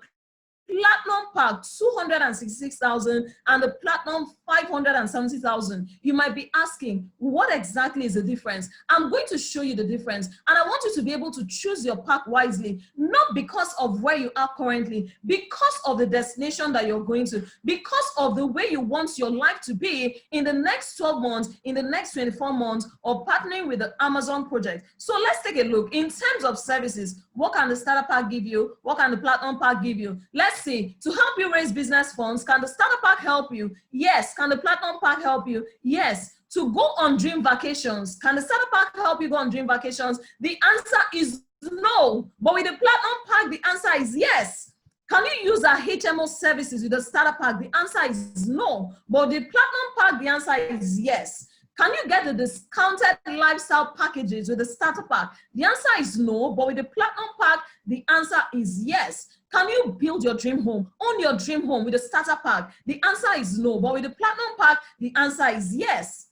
Platinum pack 266,000 and the Platinum 570,000. You might be asking, what exactly is the difference? I'm going to show you the difference, and I want you to be able to choose your pack wisely, not because of where you are currently, because of the destination that you're going to, because of the way you want your life to be in the next 12 months, in the next 24 months, or partnering with the Amazon project. So let's take a look. In terms of services, what can the starter pack give you? What can the Platinum pack give you? Let's see. To help you raise business funds, can the starter pack help you? Yes. Can the Platinum pack help you? Yes. To go on dream vacations, can the starter pack help you go on dream vacations? The answer is no. But with the Platinum pack, the answer is yes. Can you use our HMO services with the starter pack? The answer is no. But the Platinum pack, the answer is yes. Can you get the discounted lifestyle packages with the starter pack? The answer is no, but with the Platinum pack, the answer is yes. Can you build your dream home, own your dream home with the starter pack? The answer is no, but with the Platinum pack, the answer is yes.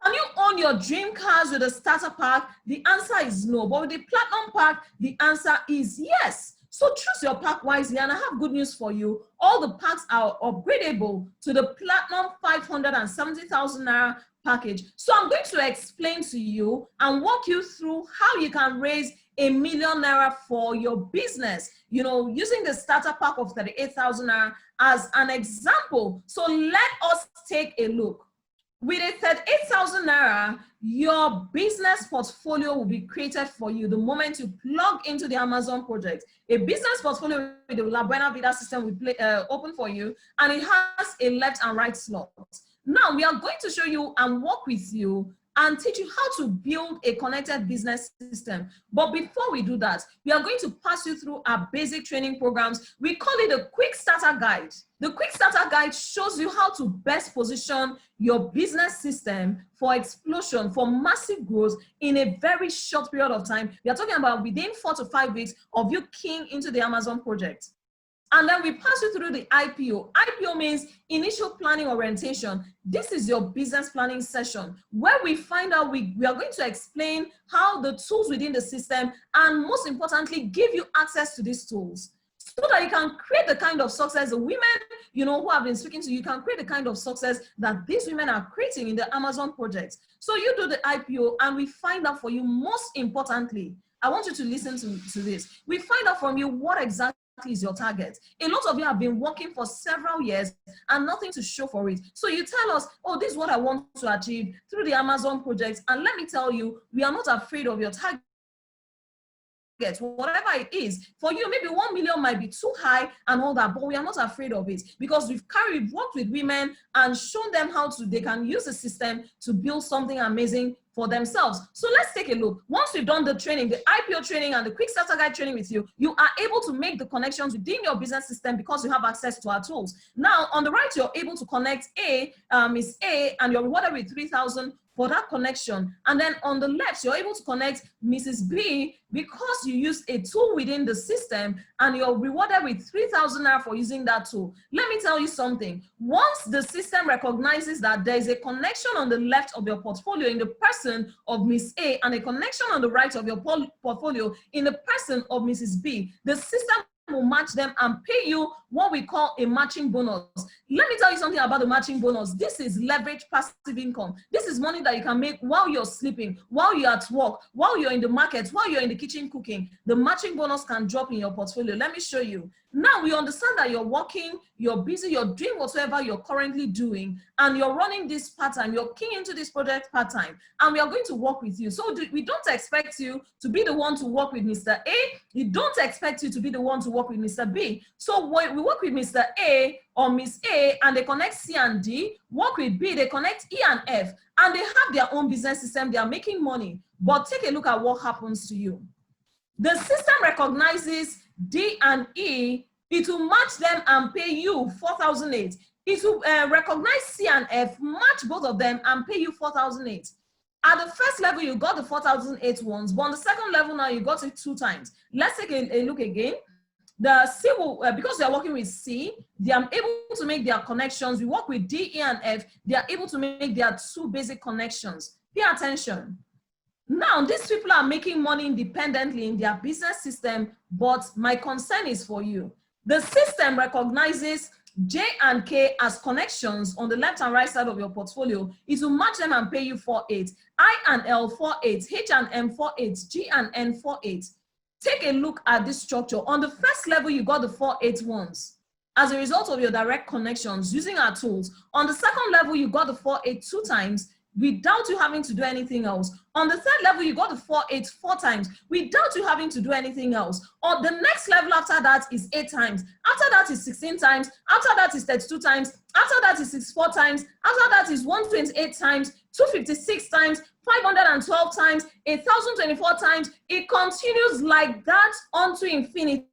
Can you own your dream cars with the starter pack? The answer is no, but with the Platinum pack, the answer is yes. So choose your pack wisely, and I have good news for you. All the packs are upgradable to the Platinum 570,000 Naira package. So I'm going to explain to you and walk you through how you can raise ₦1 million for your business, you know, using the starter pack of 38,000 Naira as an example. So let us take a look. With a 38,000 Naira, your business portfolio will be created for you the moment you plug into the Amazon project. A business portfolio with the La Buena Vida system will open for you, and it has a left and right slot. Now, we are going to show you and work with you and teach you how to build a connected business system. But before we do that, we are going to pass you through our basic training programs. We call it the Quick Starter Guide. The Quick Starter Guide shows you how to best position your business system for explosion, for massive growth in a very short period of time. We are talking about within 4 to 5 weeks of you keying into the Amazon project. And then we pass you through the IPO. IPO means initial planning orientation. This is your business planning session where we find out, we are going to explain how the tools within the system, and most importantly, give you access to these tools so that you can create the kind of success the women, you know, who have been speaking to you, can create the kind of success that these women are creating in the Amazon project. So you do the IPO and we find out for you, most importantly, I want you to listen to this. We find out from you what exactly is your target. A lot of you have been working for several years and nothing to show for it. So you tell us, oh, this is what I want to achieve through the Amazon project. And let me tell you, we are not afraid of your target. Whatever it is, for you, maybe 1 million might be too high and all that, but we are not afraid of it because we've worked with women and shown them how they can use the system to build something amazing for themselves. So let's take a look. Once we've done the training, the IPO training and the Quick Starter Guide training with you, you are able to make the connections within your business system because you have access to our tools. Now, on the right, you're able to connect A, and you're rewarded with 3,000 for that connection. And then on the left, you're able to connect Mrs. B because you use a tool within the system and you're rewarded with 3,000 naira for using that tool. Let me tell you something. Once the system recognizes that there is a connection on the left of your portfolio in the person of Miss A and a connection on the right of your portfolio in the person of Mrs. B, the system will match them and pay you what we call a matching bonus. Let me tell you something about the matching bonus. This is leverage passive income. This is money that you can make while you're sleeping, while you're at work, while you're in the market, while you're in the kitchen cooking. The matching bonus can drop in your portfolio. Let me show you. Now we understand that you're working, you're busy, you're doing whatever you're currently doing, and you're running this part-time, you're keying into this project part-time, and we are going to work with you. So we don't expect you to be the one to work with Mr. A. We don't expect you to be the one to work with Mr. B. So when we work with Mr. A or Miss A and they connect C and D, work with B, they connect E and F, and they have their own business system, they are making money. But take a look at what happens to you. The system recognizes D and E, it will match them and pay you 4,008. It will recognize C and F, match both of them and pay you 4,008. At the first level, you got the 4,008 ones, but on the second level now, you got it 2 times. Let's take a look again. The C will, because they are working with C, they are able to make their connections. We work with D, E, and F. They are able to make their 2 basic connections. Pay attention. Now, these people are making money independently in their business system, but my concern is for you. The system recognizes J and K as connections on the left and right side of your portfolio. It will match them and pay you 4,800. I and L 4,800, H and M 4,800, G and N 4,800. Take a look at this structure. On the first level, you got the 4,800 ones as a result of your direct connections using our tools. On the second level, you got the 4,800 2 times without you having to do anything else. On the third level, you got the 4,800 4 times without you having to do anything else. Or the next level after that is 8 times. After that is 16 times. After that is 32 times. After that is 64 times. After that is 128 times, 256 times, 512 times, 1,024 times. It continues like that unto infinity.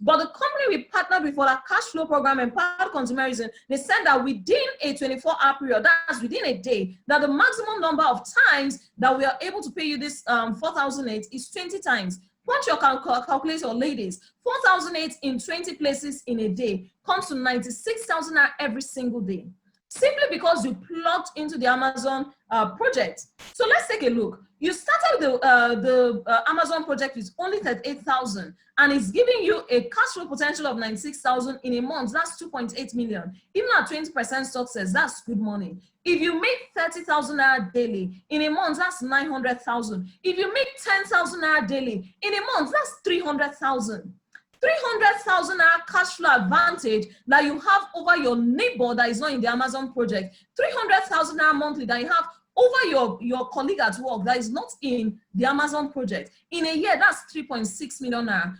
But the company we partnered with for our cash flow program and Empowered Consumerism, they said that within a 24-hour period, that's within a day, that the maximum number of times that we are able to pay you this 4,008 is 20 times. Punch your calculator, ladies. 4,008 in 20 places in a day comes to 96,000 every single day, simply because you plugged into the Amazon project. So let's take a look. You started the Amazon project with only 38,000, and it's giving you a cash flow potential of 96,000 in a month. That's 2.8 million. Even at 20% success, that's good money. If you make 30,000 naira daily in a month, that's 900,000. If you make 10,000 naira daily in a month, that's 300,000. 300,000 naira cash flow advantage that you have over your neighbor that is not in the Amazon project. 300,000 naira monthly that you have over your colleague at work that is not in the Amazon project. In a year, that's 3.6 million naira.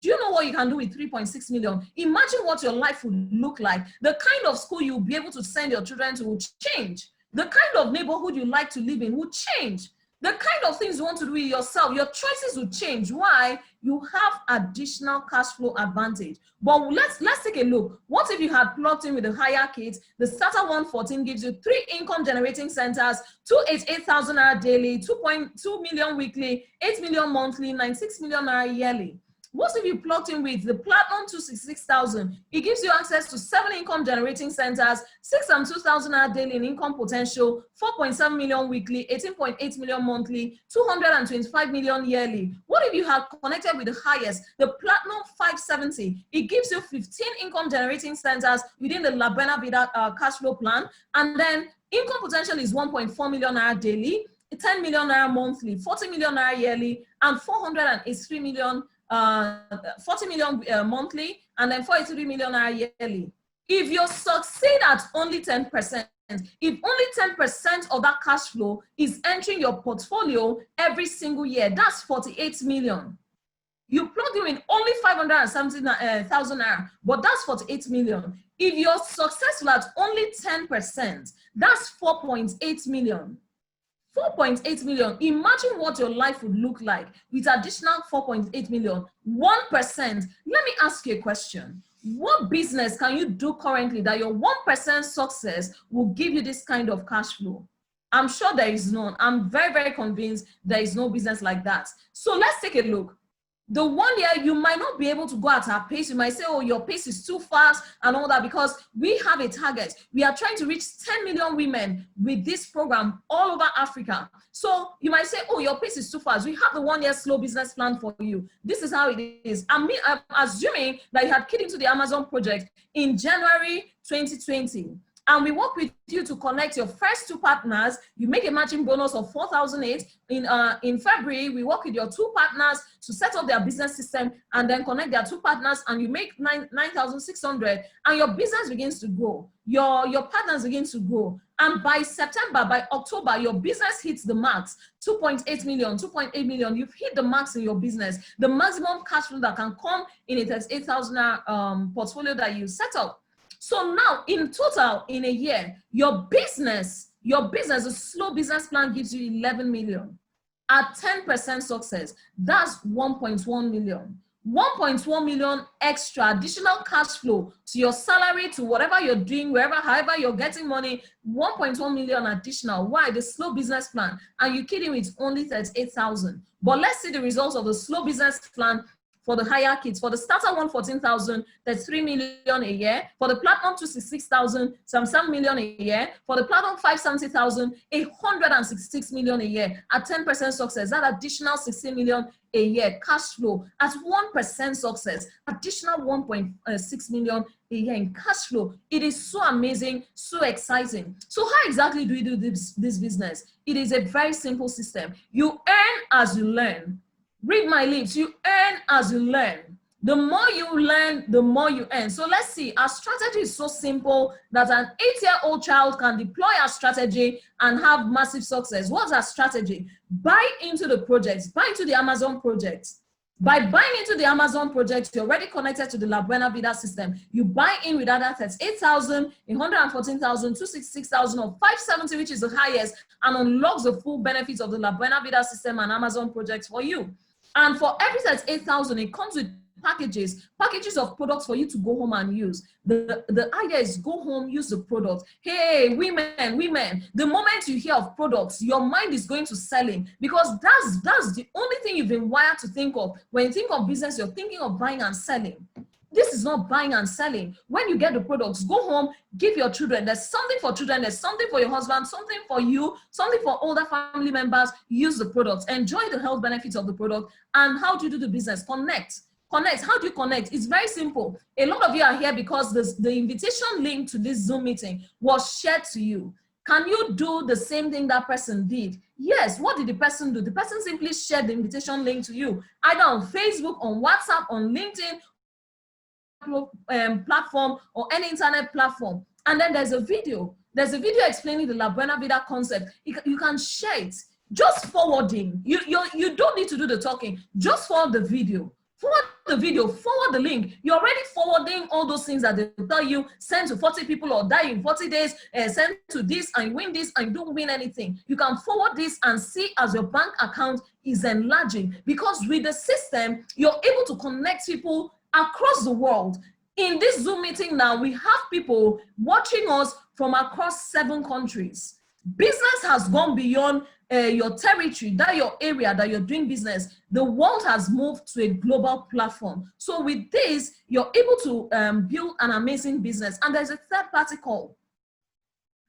Do you know what you can do with 3.6 million? Imagine what your life would look like. The kind of school you'll be able to send your children to will change. The kind of neighborhood you like to live in will change. The kind of things you want to do with yourself, your choices will change. Why? You have additional cash flow advantage. But let's take a look. What if you had plugged in with the higher kits? The starter 114 gives you 3 income generating centers, 288,000 naira daily, 2.2 million weekly, 8 million monthly, 96 million naira yearly. What if you plugged in with the Platinum 266,000? It gives you access to 7 income generating centers, 6 and 2,000 naira daily in income potential, 4.7 million weekly, 18.8 million monthly, 225 million yearly. What if you had connected with the highest, the Platinum 570? It gives you 15 income generating centers within the La Buena Vida cash flow plan, and then income potential is 1.4 million naira daily, 10 million naira monthly, 40 million naira yearly, and 483 million 40 million monthly, and then 43 million yearly. If you succeed at only 10%, if only 10% of that cash flow is entering your portfolio every single year, that's 48 million. You plug in only 570,000 naira, but that's 48 million. If you're successful at only 10%, that's 4.8 million. 4.8 million. Imagine what your life would look like with additional 4.8 million. 1%. Let me ask you a question. What business can you do currently that your 1% success will give you this kind of cash flow? I'm sure there is none. I'm very, very convinced there is no business like that. So let's take a look. The 1 year, you might not be able to go at our pace. You might say, oh, your pace is too fast and all that, because we have a target. We are trying to reach 10 million women with this program all over Africa. So you might say, oh, your pace is too fast. We have the 1 year slow business plan for you. This is how it is. I'm assuming that you had keyed into the Amazon project in January 2020. And we work with you to connect your first 2 partners. You make a matching bonus of 4,008. In February, we work with your 2 partners to set up their business system and then connect their 2 partners, and you make 9,600, and your business begins to grow. Your partners begin to grow. And by September, by October, your business hits the max, 2.8 million, 2.8 million. You've hit the max in your business, the maximum cash flow that can come in a 38,000 portfolio that you set up. So now, in total, in a year, your business, a slow business plan gives you 11 million. At 10% success, that's 1.1 million. 1.1 million extra additional cash flow to your salary, to whatever you're doing, however you're getting money, 1.1 million additional. Why? The slow business plan. And you kidding with only 38,000. But let's see the results of the slow business plan for the higher kits. For the starter 114,000, that's 3 million a year. For the platinum 266,000, some 7 million a year. For the platinum 570,000, 166 million a year. At 10% success, that additional 16 million a year cash flow. At 1% success, additional 1.6 million a year in cash flow. It is so amazing, so exciting. So how exactly do we do this business? It is a very simple system. You earn as you learn. Read my lips. You earn as you learn. The more you learn, the more you earn. So let's see. Our strategy is so simple that an 8-year-old child can deploy our strategy and have massive success. What's our strategy? Buy into the projects. Buy into the Amazon project. By buying into the Amazon project, you're already connected to the La Buena Vida system. You buy in with other 38,000, 114,000, 266,000, or 570, which is the highest, and unlocks the full benefits of the La Buena Vida system and Amazon projects for you. And for every 38,000, it comes with packages of products for you to go home and use. The idea is go home, use the product. Hey, women, the moment you hear of products, your mind is going to selling, because that's the only thing you've been wired to think of. When you think of business, you're thinking of buying and selling. This is not buying and selling. When you get the products, go home, give your children. There's something for children, there's something for your husband, something for you, something for older family members. Use the products, enjoy the health benefits of the product. And how do you do the business? Connect. How do you connect? It's very simple. A lot of you are here because the invitation link to this Zoom meeting was shared to you. Can you do the same thing that person did? Yes. What did the person do? The person simply shared the invitation link to you, either on Facebook, on WhatsApp, on LinkedIn, platform, or any internet platform. And then there's a video explaining the La Buena Vida concept. You can share it. Just forwarding. You don't need to do the talking. Just forward the video. Forward the link. You're already forwarding all those things that they tell you, send to 40 people or die in 40 days, send to this and win this and don't win anything. You can forward this and see as your bank account is enlarging, because with the system, you're able to connect people across the world. In this Zoom meeting now, we have people watching us from across 7 countries. Business has gone beyond your territory, that your area that you're doing business. The world has moved to a global platform. So with this, you're able to build an amazing business. And there's a third-party call.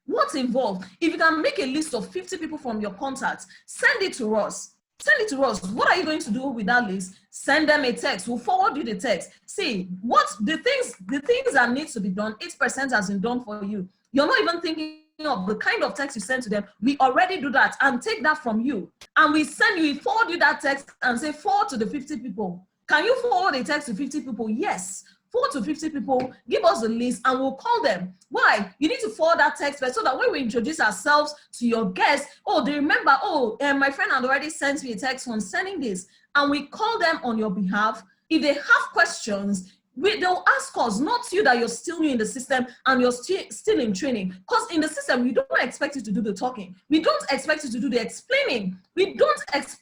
What's involved? If you can make a list of 50 people from your contacts, send it to us. Send it to us. What are you going to do with that list? Send them a text. We'll forward you the text. See, what the things that need to be done, 8% has been done for you. You're not even thinking of the kind of text you send to them. We already do that and take that from you. And we forward you that text and say, forward to the 50 people. Can you forward a text to 50 people? Yes. Forward to 50 people, give us the list, and we'll call them. Why? You need to forward that text first so that when we introduce ourselves to your guests, oh, they remember, my friend had already sent me a text on sending this. And we call them on your behalf. If they have questions, they'll ask us, not you that you're still new in the system and you're still in training. Because in the system, we don't expect you to do the talking. We don't expect you to do the explaining. We don't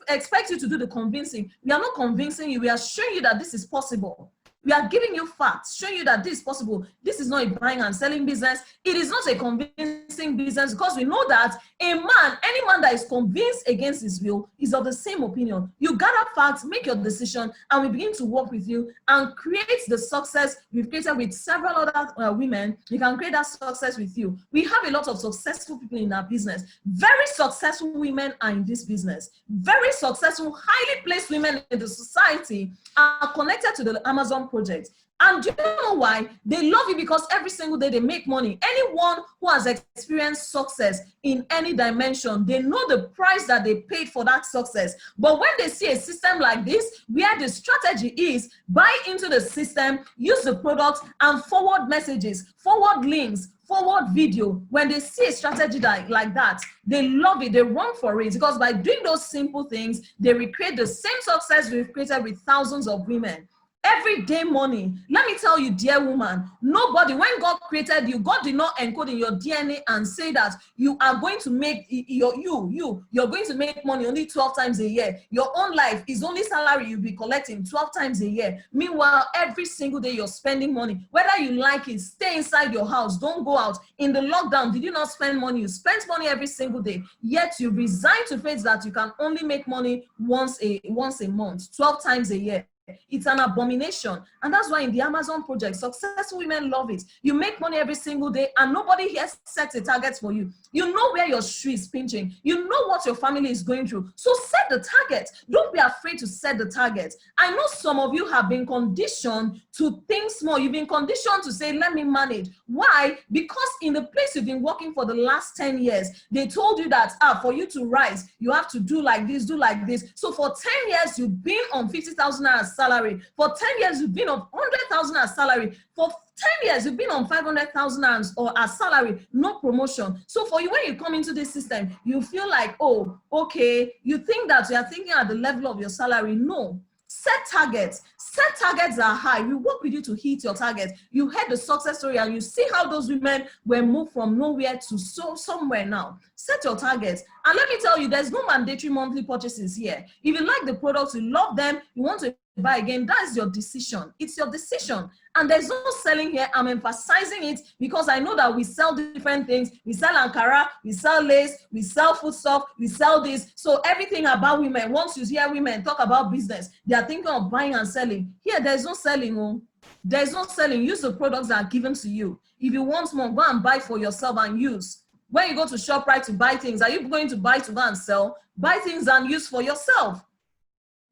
expect you to do the convincing. We are not convincing you. We are showing you that this is possible. We are giving you facts, showing you that this is possible. This is not a buying and selling business. It is not a convincing business, because we know that a man, any man that is convinced against his will, is of the same opinion. You gather facts, make your decision, and we begin to work with you and create the success we've created with several other women. We can create that success with you. We have a lot of successful people in our business. Very successful women are in this business. Very successful, highly placed women in the society are connected to the Amazon project. And do you know why? They love you because every single day they make money. Anyone who has experienced success in any dimension, they know the price that they paid for that success. But when they see a system like this, where the strategy is buy into the system, use the product, and forward messages, forward links, forward video, when they see a strategy like that, they love it, they run for it, because by doing those simple things, they recreate the same success we've created with thousands of women. Everyday money. Let me tell you, dear woman, nobody, when God created you, God did not encode in your DNA and say that you are going to make, you're going to make money only 12 times a year. Your own life is only salary you'll be collecting 12 times a year. Meanwhile, every single day you're spending money. Whether you like it, stay inside your house, don't go out. In the lockdown, did you not spend money? You spent money every single day, yet you resigned to face that you can only make money once a month, 12 times a year. It's an abomination. And that's why in the Amazon project, successful women love it. You make money every single day and nobody here sets a target for you. You know where your shoe is pinching. You know what your family is going through. So set the target. Don't be afraid to set the target. I know some of you have been conditioned to think small. You've been conditioned to say, let me manage. Why? Because in the place you've been working for the last 10 years, they told you that for you to rise, you have to do like this, do like this. So for 10 years, you've been on 50,000 as salary. For 10 years, you've been on 100,000 as salary. For 10 years, you've been on 500,000 or as salary, no promotion. So for you, when you come into this system, you feel like, oh, okay, you think that you are thinking at the level of your salary. No. Set targets. Set targets are high. We work with you to hit your target. You heard the success story and you see how those women were moved from nowhere to somewhere now. Set your targets. And let me tell you, there's no mandatory monthly purchases here. If you like the products, you love them, you want to buy again, that's your decision. It's your decision. And there's no selling here. I'm emphasizing it because I know that we sell different things. We sell Ankara, we sell lace, we sell food stuff, we sell this. So everything about women, once you hear women talk about business, they are thinking of buying and selling. Here, there's no selling. Oh. There's no selling. Use the products that are given to you. If you want more, go and buy for yourself and use. When you go to ShopRite to buy things, are you going to buy to go and sell? Buy things and use for yourself.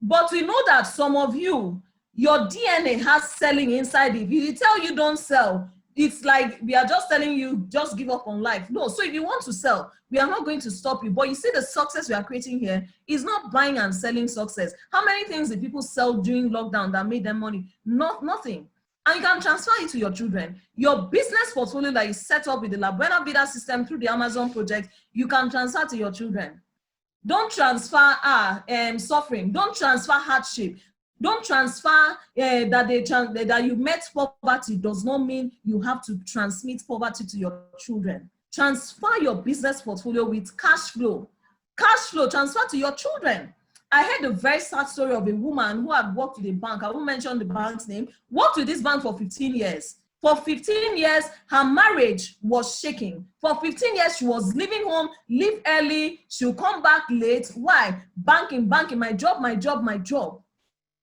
But we know that some of you, your DNA has selling inside it. If you tell you don't sell, it's like we are just telling you, just give up on life. No, so if you want to sell, we are not going to stop you. But you see the success we are creating here is not buying and selling success. How many things did people sell during lockdown that made them money? Nothing. And you can transfer it to your children. Your business portfolio that is set up with the La Buena Vida system through the Amazon project, you can transfer to your children. Don't transfer suffering. Don't transfer hardship. Don't transfer that you met poverty does not mean you have to transmit poverty to your children. Transfer your business portfolio with cash flow. Cash flow, transfer to your children. I heard a very sad story of a woman who had worked with a bank. I won't mention the bank's name. Worked with this bank for 15 years. For 15 years, her marriage was shaking. For 15 years, she was leaving home, leave early. She'll come back late. Why? Banking, my job.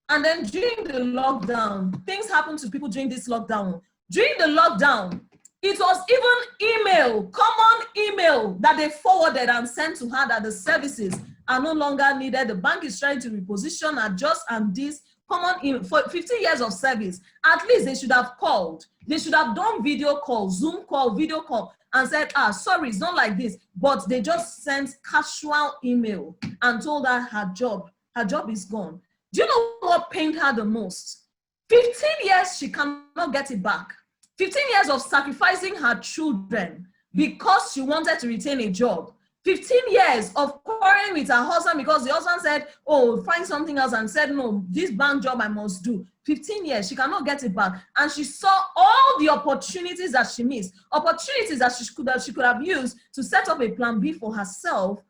And then during the lockdown, things happened to people during this lockdown. During the lockdown, it was even common email that they forwarded and sent to her that the services are no longer needed. The bank is trying to reposition, adjust, and this common email. For 15 years of service, at least they should have called. They should have done video call, Zoom call, video call, and said, sorry, it's not like this. But they just sent casual email and told her her job is gone. Do you know what pained her the most? 15 years, she cannot get it back. 15 years of sacrificing her children because she wanted to retain a job. 15 years of quarreling with her husband because the husband said, oh, find something else, and said, no, this bank job I must do. 15 years, she cannot get it back. And she saw all the opportunities that she missed, opportunities that she could have used to set up a plan B for herself.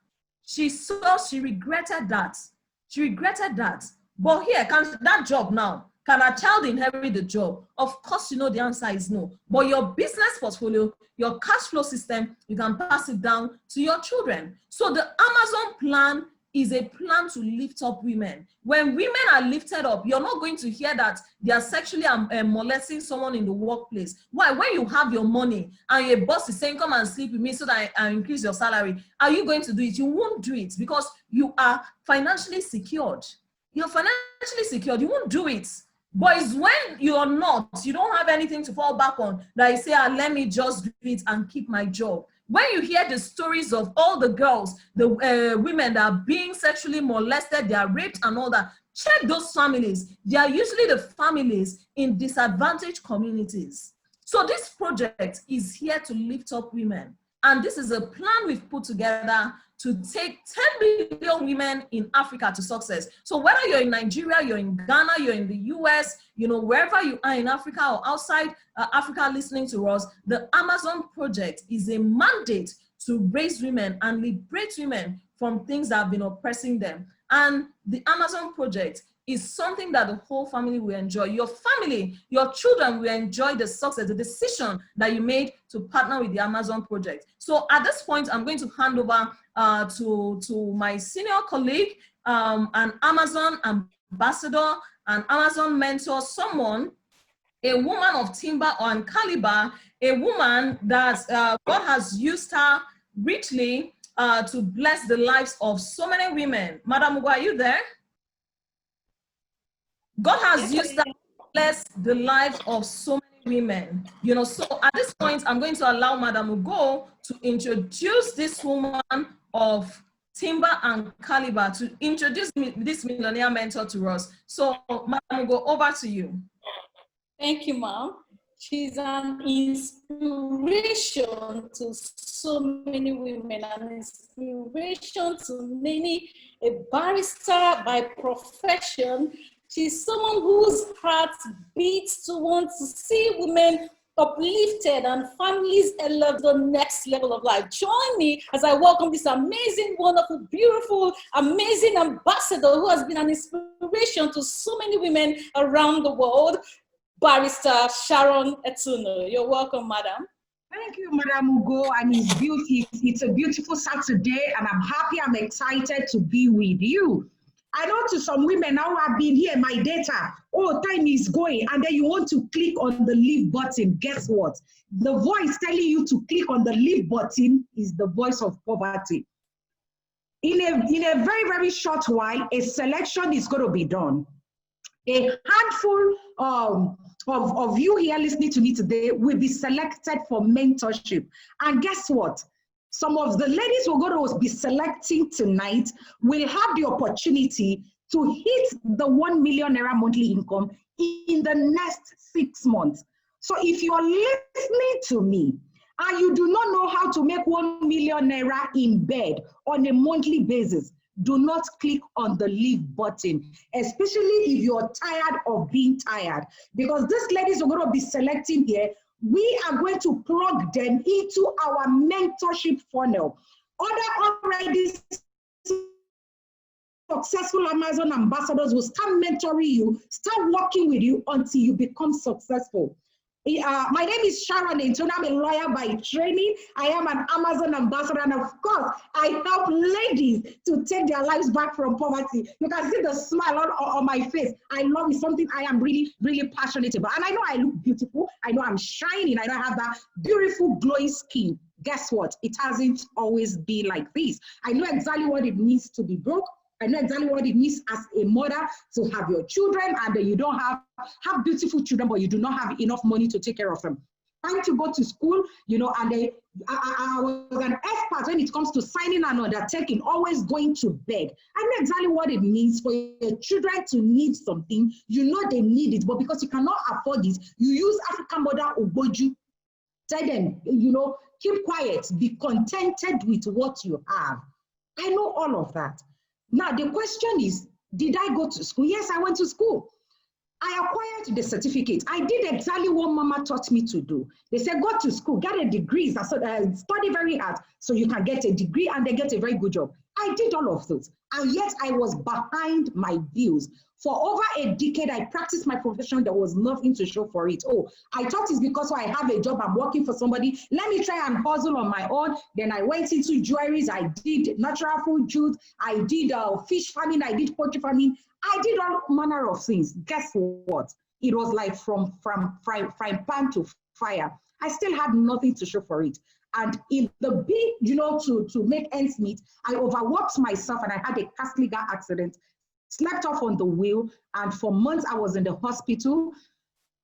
She regretted that. She regretted that. But here, can Can a child inherit the job? Of course, you know the answer is no. But your business portfolio, your cash flow system, you can pass it down to your children. So the Amazon plan is a plan to lift up women. When women are lifted up, you're not going to hear that they are sexually molesting someone in the workplace. Why? When you have your money and your boss is saying, come and sleep with me so that I increase your salary, are you going to do it? You won't do it because you are financially secured. You're financially secured. You won't do it. But it's when you're not, you don't have anything to fall back on, that you say, let me just do it and keep my job. When you hear the stories of all the girls, the women that are being sexually molested, they are raped and all that, check those families. They are usually the families in disadvantaged communities. So this project is here to lift up women. And this is a plan we've put together to take 10 million women in Africa to success. So whether you're in Nigeria, you're in Ghana, you're in the US, you know, wherever you are in Africa or outside Africa listening to us, the Amazon project is a mandate to raise women and liberate women from things that have been oppressing them. And the Amazon project is something that the whole family will enjoy. Your family, your children will enjoy the success, the decision that you made to partner with the Amazon project. So at this point, I'm going to hand over to my senior colleague, an Amazon ambassador, an Amazon mentor, someone, a woman of timber and caliber, a woman that God has used her richly to bless the lives of so many women. Madam Ugo, are you there? God has used that to bless the lives of so many women. You know, so at this point, I'm going to allow Madam Ugo to introduce this woman of timber and caliber, to introduce this millionaire mentor to us. So, Madam Ugo, over to you.
Thank you, Mom. She's an inspiration to so many women, an inspiration to many, a barrister by profession. She's someone whose heart beats to want to see women uplifted and families elevate the next level of life. Join me as I welcome this amazing, wonderful, beautiful, amazing ambassador who has been an inspiration to so many women around the world, Barrister Sharon Etuno. You're welcome, madam.
Thank you, Madam Ugo. And it's a beautiful Saturday, and I'm happy, I'm excited to be with you. I know to some women now I've been here, my data, oh, time is going, and then you want to click on the leave button. Guess what? The voice telling you to click on the leave button is the voice of poverty. In a very, very short while, a selection is going to be done. A handful of you here listening to me today will be selected for mentorship. And guess what? Some of the ladies we're going to be selecting tonight will have the opportunity to hit the 1 million naira monthly income in the next 6 months. So if you're listening to me and you do not know how to make 1 million naira in bed on a monthly basis, do not click on the leave button, especially if you're tired of being tired. Because these ladies we're going to be selecting here, we are going to plug them into our mentorship funnel. Other already successful Amazon ambassadors will start mentoring you, start working with you until you become successful. My name is Sharon Etuno. I'm a lawyer by training. I am an Amazon ambassador, and of course, I help ladies to take their lives back from poverty. You can see the smile on my face. I love it, something I am really, really passionate about. And I know I look beautiful. I know I'm shining. I know I have that beautiful, glowing skin. Guess what? It hasn't always been like this. I know exactly what it means to be broke. I know exactly what it means as a mother to have your children, and then you don't have beautiful children, but you do not have enough money to take care of them. Trying to go to school, you know, and I was an expert when it comes to signing an undertaking, always going to beg. I know exactly what it means for your children to need something. You know they need it, but because you cannot afford it, you use African mother Uboju. Tell them, you know, keep quiet, be contented with what you have. I know all of that. Now, the question is, did I go to school? Yes, I went to school. I acquired the certificate. I did exactly what Mama taught me to do. They said, go to school, get a degree, study very hard so you can get a degree and then get a very good job. I did all of those. And yet I was behind my bills. For over a decade, I practiced my profession. There was nothing to show for it. Oh, I thought it's because I have a job, I'm working for somebody. Let me try and hustle on my own. Then I went into jewelries. I did natural fruit juice. I did fish farming. I did poultry farming. I did all manner of things. Guess what? It was like from frying pan to fire. I still had nothing to show for it. And in the bid, to make ends meet, I overworked myself and I had a ghastly accident. Slept off on the wheel, and for months I was in the hospital.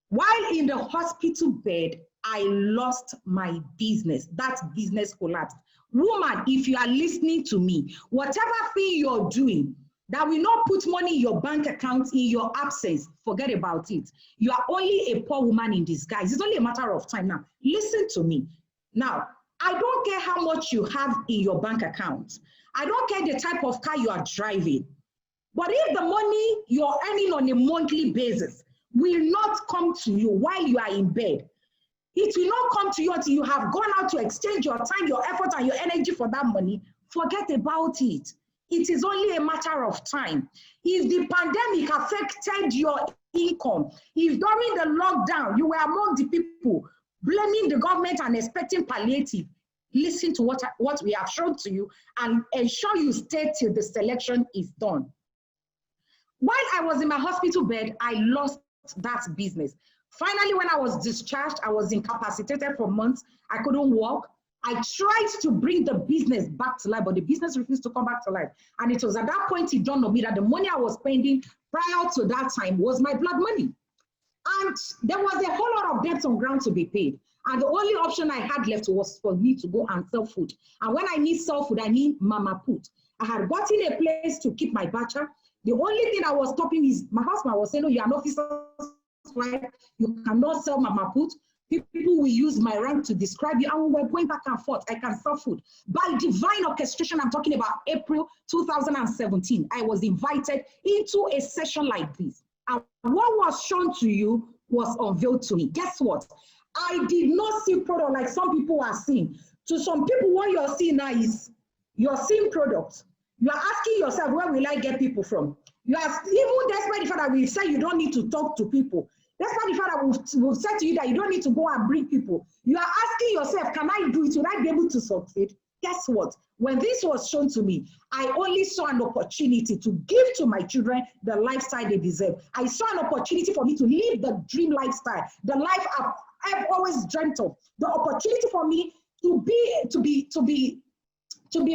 While in the hospital bed, I lost my business. That business collapsed. Woman, if you are listening to me, whatever thing you're doing that will not put money in your bank account in your absence, forget about it. You are only a poor woman in disguise. It's only a matter of time now. Listen to me. Now, I don't care how much you have in your bank account. I don't care the type of car you are driving. But if the money you're earning on a monthly basis will not come to you while you are in bed, it will not come to you until you have gone out to exchange your time, your effort, and your energy for that money, forget about it. It is only a matter of time. If the pandemic affected your income, if during the lockdown you were among the people blaming the government and expecting palliative, listen to what we have shown to you and ensure you stay till the selection is done. While I was in my hospital bed, I lost that business. Finally, when I was discharged, I was incapacitated for months. I couldn't walk. I tried to bring the business back to life, but the business refused to come back to life. And it was at that point it dawned on me that the money I was spending prior to that time was my blood money. And there was a whole lot of debts on ground to be paid. And the only option I had left was for me to go and sell food. And when I need sell food, I need mama put. I had gotten a place to keep my bachelor. The only thing I was stopping is my husband was saying, no, you're an officer's wife. You cannot sell mama put. People will use my rank to describe you. And we were going back and forth. I can sell food. By divine orchestration, I'm talking about April 2017, I was invited into a session like this. And what was shown to you was unveiled to me. Guess what? I did not see product like some people are seeing. To some people, what you're seeing now is you're seeing products. You are asking yourself, where will I get people from? You are, even despite the fact that we say you don't need to talk to people, despite the fact that we've said to you that you don't need to go and bring people, you are asking yourself, can I do it? Will I be able to succeed? Guess what? When this was shown to me, I only saw an opportunity to give to my children the lifestyle they deserve. I saw an opportunity for me to live the dream lifestyle, the life I've always dreamt of, the opportunity for me to be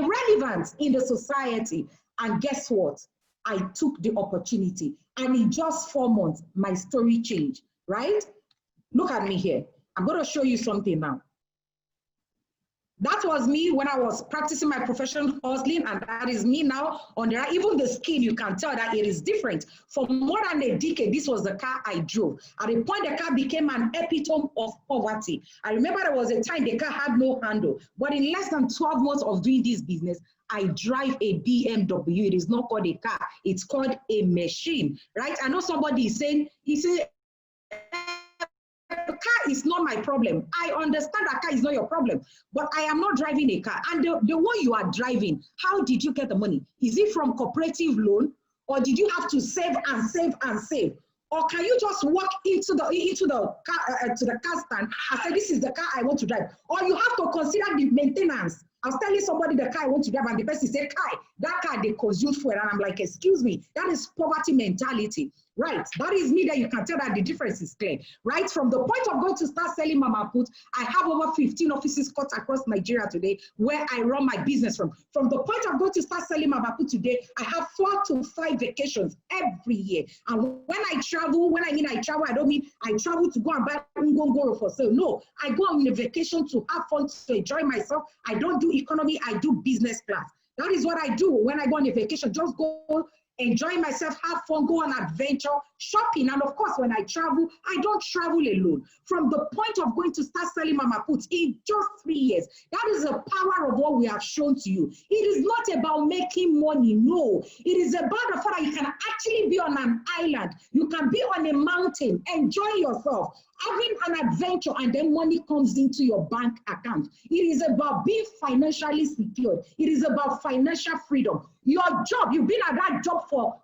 relevant in the society. And guess what? I took the opportunity, and in just 4 months, my story changed, right? Look at me here. I'm going to show you something now. That was me when I was practicing my profession hustling, and that is me now on the right. Even the skin, you can tell that it is different. For more than a decade, this was the car I drove. At a point, the car became an epitome of poverty. I remember there was a time the car had no handle, but in less than 12 months of doing this business, I drive a BMW. It is not called a car, it's called a machine, right? I know somebody is saying, the car is not my problem. I understand that car is not your problem, but I am not driving a car. And the one you are driving, how did you get the money? Is it from cooperative loan, or did you have to save and save and save? Or can you just walk into the car stand and say, this is the car I want to drive? Or you have to consider the maintenance. I was telling somebody the car I want to drive, and the person said, Kai, that car they consume fuel. And I'm like, excuse me, that is poverty mentality. Right, that is me that you can tell that the difference is clear. Right, from the point of going to start selling mama put, I have over 15 offices cut across Nigeria today where I run my business from. From the point of going to start selling mama put today, I have 4 to 5 vacations every year. And when I travel, I don't mean I travel to go and buy ngongoro for sale. No, I go on a vacation to have fun, to enjoy myself. I don't do economy, I do business class. That is what I do when I go on a vacation. Just go enjoy myself, have fun, go on adventure, shopping. And of course, when I travel, I don't travel alone. From the point of going to start selling mama puts in just 3 years, that is the power of what we have shown to you. It is not about making money, no. It is about the fact that you can actually be on an island. You can be on a mountain, enjoy yourself, having an adventure, and then money comes into your bank account. It is about being financially secured. It is about financial freedom. Your job, you've been at that job for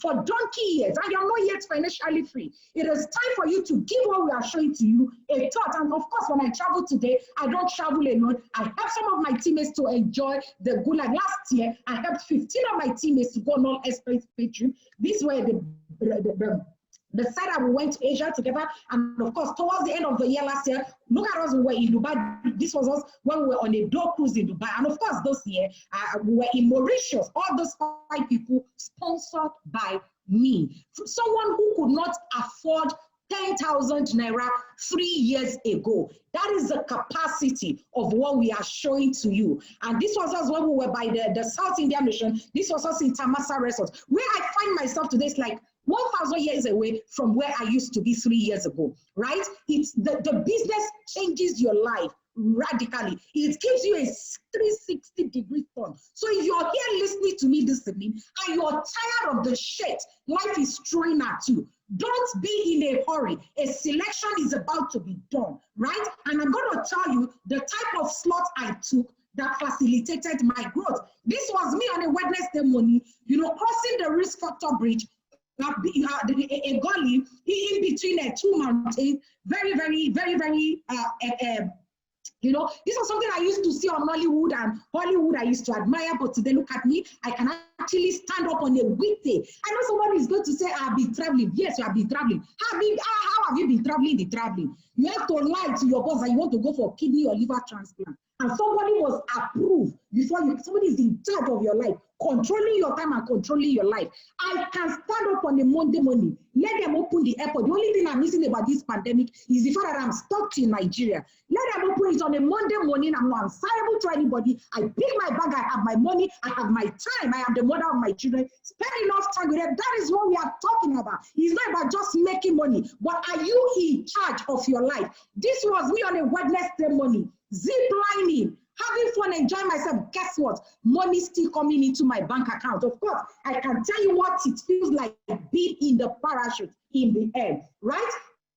donkey years, and you're not yet financially free. It is time for you to give what we are showing to you a thought. And of course, when I travel today, I don't travel alone. I help some of my teammates to enjoy the good. Like last year, I helped 15 of my teammates to go on all expense paid trip. These were the side that we went to Asia together, and of course, towards the end of the year last year, look at us, we were in Dubai. This was us when we were on a door cruise in Dubai. And of course, this year, we were in Mauritius. All those 5 people sponsored by me. Someone who could not afford 10,000 naira 3 years ago. That is the capacity of what we are showing to you. And this was us when we were by the South Indian Mission. This was us in Tamasa Resort. Where I find myself today is like 1,000 years away from where I used to be 3 years ago, right? It's the business changes your life radically. It gives you a 360-degree turn. So if you're here listening to me this evening and you're tired of the shit life is throwing at you, don't be in a hurry. A selection is about to be done, right? And I'm going to tell you the type of slot I took that facilitated my growth. This was me on a Wednesday morning, crossing the risk factor bridge, a gully in between 2 mountains, very, very, very, very, this was something I used to see on Nollywood and Hollywood. I used to admire, but today look at me. I can actually stand up on a weekday. I know somebody is going to say, I've been traveling. Yes, you have been traveling. How have you been traveling? You have to lie to your boss that you want to go for kidney or liver transplant. And somebody was approved before you. Somebody is in charge of your life, controlling your time and controlling your life. I can stand up on a Monday morning, let them open the airport. The only thing I'm missing about this pandemic is the fact that I'm stuck in Nigeria. Let them open it on a Monday morning. I'm not answerable to anybody. I pick my bag, I have my money, I have my time, I am the mother of my children. Spend enough time with them. That is what we are talking about. It's not about just making money, but are you in charge of your life? This was me on a Wednesday morning, zip lining, having fun, enjoying myself. Guess what? Money still coming into my bank account. Of course, I can tell you what it feels like being in the parachute in the air, right?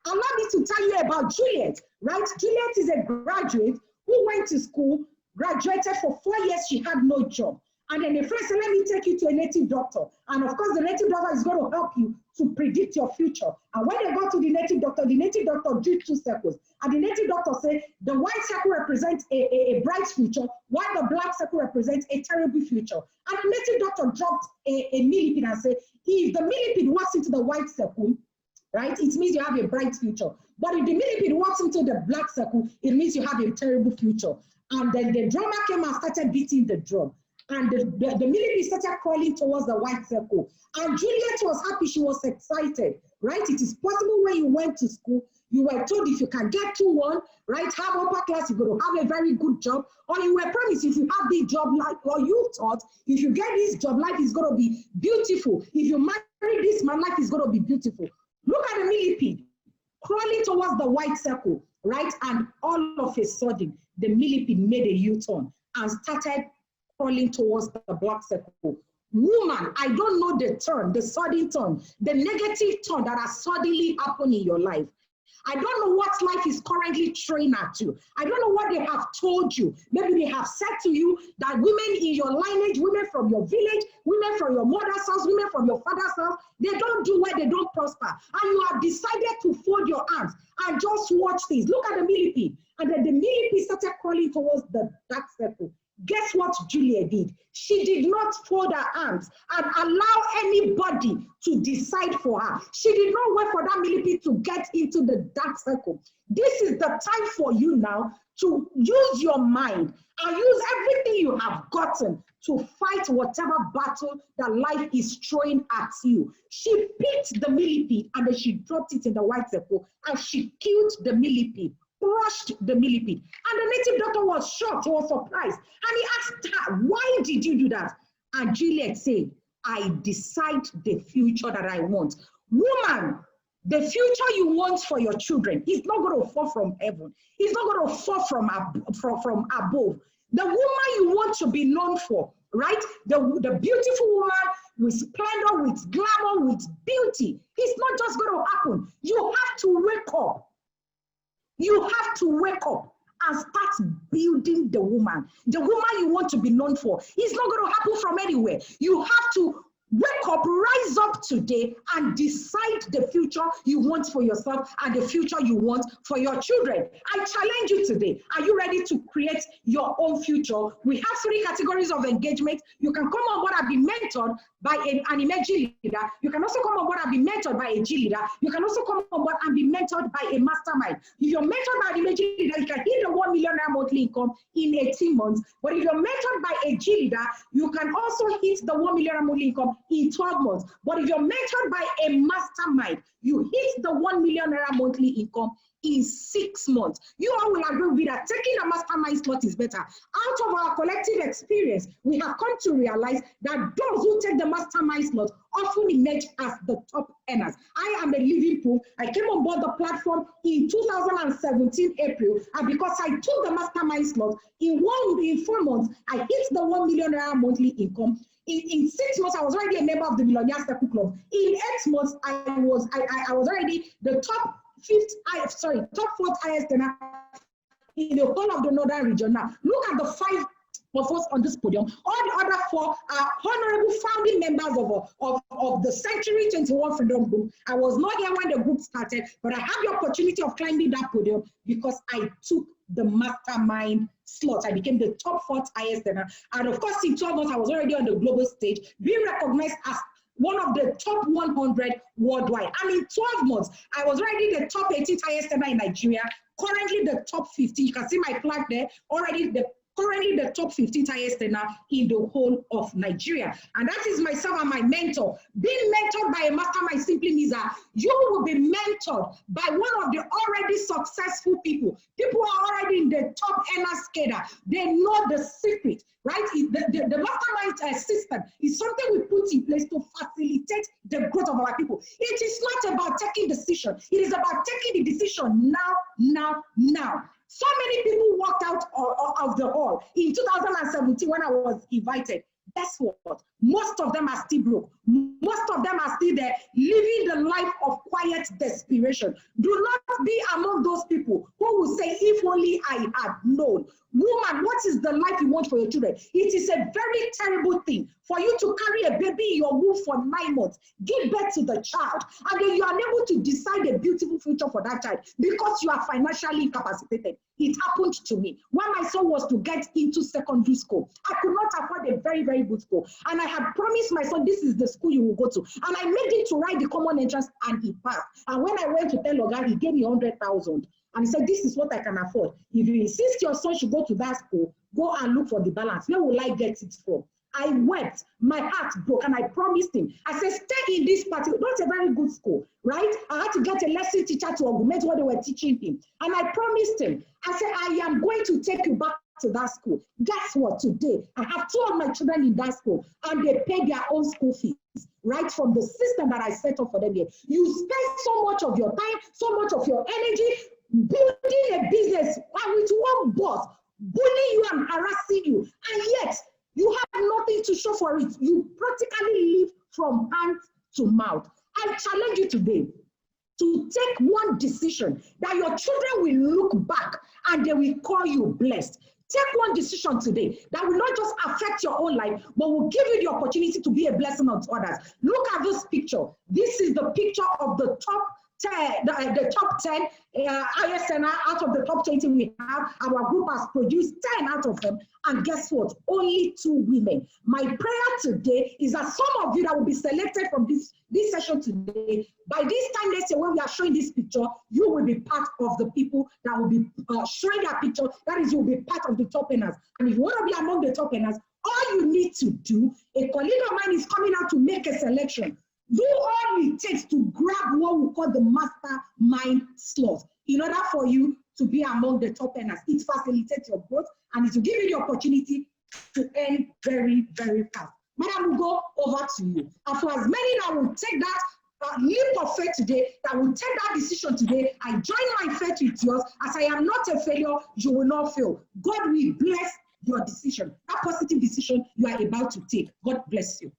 Allow me to tell you about Juliet, right? Juliet is a graduate who went to school, graduated for 4 years, she had no job. And then the friend said, let me take you to a native doctor. And of course, the native doctor is going to help you to predict your future. And when they got to the native doctor drew 2 circles. And the native doctor said, the white circle represents a bright future, while the black circle represents a terrible future. And the native doctor dropped a millipede and said, if the millipede walks into the white circle, right, it means you have a bright future. But if the millipede walks into the black circle, it means you have a terrible future. And then the drummer came and started beating the drum. And the millipede started crawling towards the white circle. And Juliet was happy, she was excited, right? It is possible when you went to school, you were told if you can get 2-1, right, have upper class, you're going to have a very good job. Or you were promised if you have this job, like, or you thought, if you get this job, life is going to be beautiful. If you marry this man, life is going to be beautiful. Look at the millipede crawling towards the white circle, right? And all of a sudden, the millipede made a U-turn and started crawling towards the black circle. Woman, I don't know the turn, the sudden turn, the negative turn that has suddenly happened in your life. I don't know what life is currently throwing at you. I don't know what they have told you. Maybe they have said to you that women in your lineage, women from your village, women from your mother's house, women from your father's house, they don't do well, they don't prosper. And you have decided to fold your arms and just watch this. Look at the millipede. And then the millipede started crawling towards the dark circle. Guess what Julia did? She did not fold her arms and allow anybody to decide for her. She did not wait for that millipede to get into the dark circle. This is the time for you now to use your mind and use everything you have gotten to fight whatever battle that life is throwing at you. She picked the millipede and then she dropped it in the white circle and she killed the millipede. Crushed the millipede. And the native doctor was shocked, he was surprised. And he asked her, why did you do that? And Juliet said, I decide the future that I want. Woman, the future you want for your children is not going to fall from heaven. It's not going to fall from above. The woman you want to be known for, right? The beautiful woman with splendor, with glamour, with beauty. It's not just going to happen. You have to wake up. You have to wake up and start building the woman you want to be known for. It's not going to happen from anywhere. You have to wake up, rise up today and decide the future you want for yourself and the future you want for your children. I challenge you today. Are you ready to create your own future? We have 3 categories of engagement. You can come on board and be mentored by an emerging leader. You can also come on board and be mentored by a G leader. You can also come on board and be mentored by a mastermind. If you're mentored by an emerging leader, you can hit the 1 million monthly income in 18 months. But if you're mentored by a G leader, you can also hit the 1 million monthly income in 12 months. But if you're mentored by a mastermind, you hit the 1 million monthly income in 6 months. You all will agree with me that taking a mastermind slot is better. Out of our collective experience, we have come to realize that those who take the mastermind slot often emerge as the top earners. I am a living proof. I came on board the platform in 2017 April, and because I took the mastermind slot, in 4 months, I hit the 1 million monthly income. In 6 months, I was already a member of the Millionaire Circle Club. In 8 months, I was already the top 4th highest earner in the whole of the northern region. Now, look at the 5 of us on this podium. All the other 4 are honorable founding members of the Century 21 Freedom Group. I was not here when the group started, but I had the opportunity of climbing that podium because I took the mastermind slot. I became the top 4th highest earner. And of course, in 12 months, I was already on the global stage, being recognized as one of the top 100 worldwide. And in 12 months, I was already the top 18th highest earner in Nigeria, currently the top 50. You can see my flag there, currently the top 15th highest earner in the whole of Nigeria. And that is myself and my mentor. Being mentored by a mastermind simply means that you will be mentored by one of the already successful people. People who are already in the top earner scale. They know the secret, right? The mastermind system is something we put in place to facilitate the growth of our people. It is not about taking decision. It is about taking the decision now. So many people walked out of the hall in 2017 when I was invited. Guess what? Most of them are still broke. Most of them are still there, living the life of quiet desperation. Do not be among those people who will say, if only I had known. Woman, what is the life you want for your children? It is a very terrible thing for you to carry a baby in your womb for 9 months, give birth to the child, and then you are unable to decide a beautiful future for that child because you are financially incapacitated. It happened to me. When my son was to get into secondary school, I could not afford a very, very good school. And I had promised my son, this is the school you will go to. And I made him to write the common entrance, and he passed. And when I went to tell Oga, he gave me 100,000. And he said, this is what I can afford. If you insist your son should go to that school, go and look for the balance. Where will I get it from? I wept, my heart broke, and I promised him. I said, stay in this party, not a very good school, right? I had to get a lesson teacher to augment what they were teaching him. And I promised him, I said, I am going to take you back to that school. Guess what? Today, I have 2 of my children in that school, and they pay their own school fees, right from the system that I set up for them here. You spend so much of your time, so much of your energy, building a business with one boss, bullying you and harassing you, and yet you have nothing to show for it. You practically live from hand to mouth. I challenge you today to take one decision that your children will look back and they will call you blessed. Take one decision today that will not just affect your own life, but will give you the opportunity to be a blessing unto others. Look at this picture. This is the picture of the top 10, the top 10 ISNR out of the top 20 we have. Our group has produced 10 out of them. And guess what? Only 2 women. My prayer today is that some of you that will be selected from this session today, by this time next year when we are showing this picture, you will be part of the people that will be showing that picture. That is, you will be part of the top earners. And if you want to be among the top earners, all you need to do, a colleague of mine is coming out to make a selection. Do all it takes to grab what we call the mastermind slot in order for you to be among the top earners. It facilitates your growth and it will give you the opportunity to earn very, very fast. Madam, we'll go over to you. And for as many that will take that leap of faith today, that will take that decision today, I join my faith with yours. As I am not a failure, you will not fail. God will bless your decision, that positive decision you are about to take. God bless you.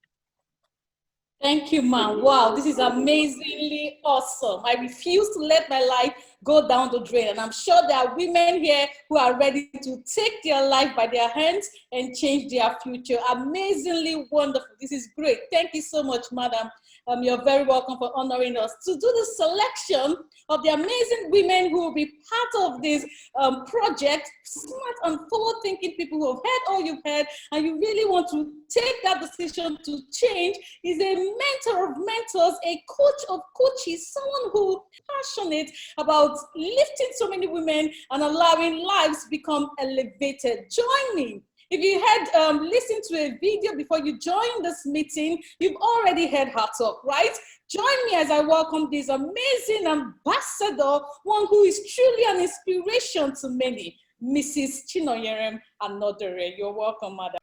Thank you, ma'am. Wow, this is amazingly awesome. I refuse to let my life go down the drain. And I'm sure there are women here who are ready to take their life by their hands and change their future. Amazingly wonderful. This is great. Thank you so much, madam. You're very welcome for honoring us. To do the selection of the amazing women who will be part of this project, smart and forward-thinking people who have heard all you've heard, and you really want to take that decision to change, is a mentor of mentors, a coach of coaches, someone who is passionate about lifting so many women and allowing lives become elevated. Join me. If you had listened to a video before you joined this meeting, you've already heard her talk, right? Join me as I welcome this amazing ambassador, one who is truly an inspiration to many, Mrs. Chinoyerem Anodere. You're welcome, madam.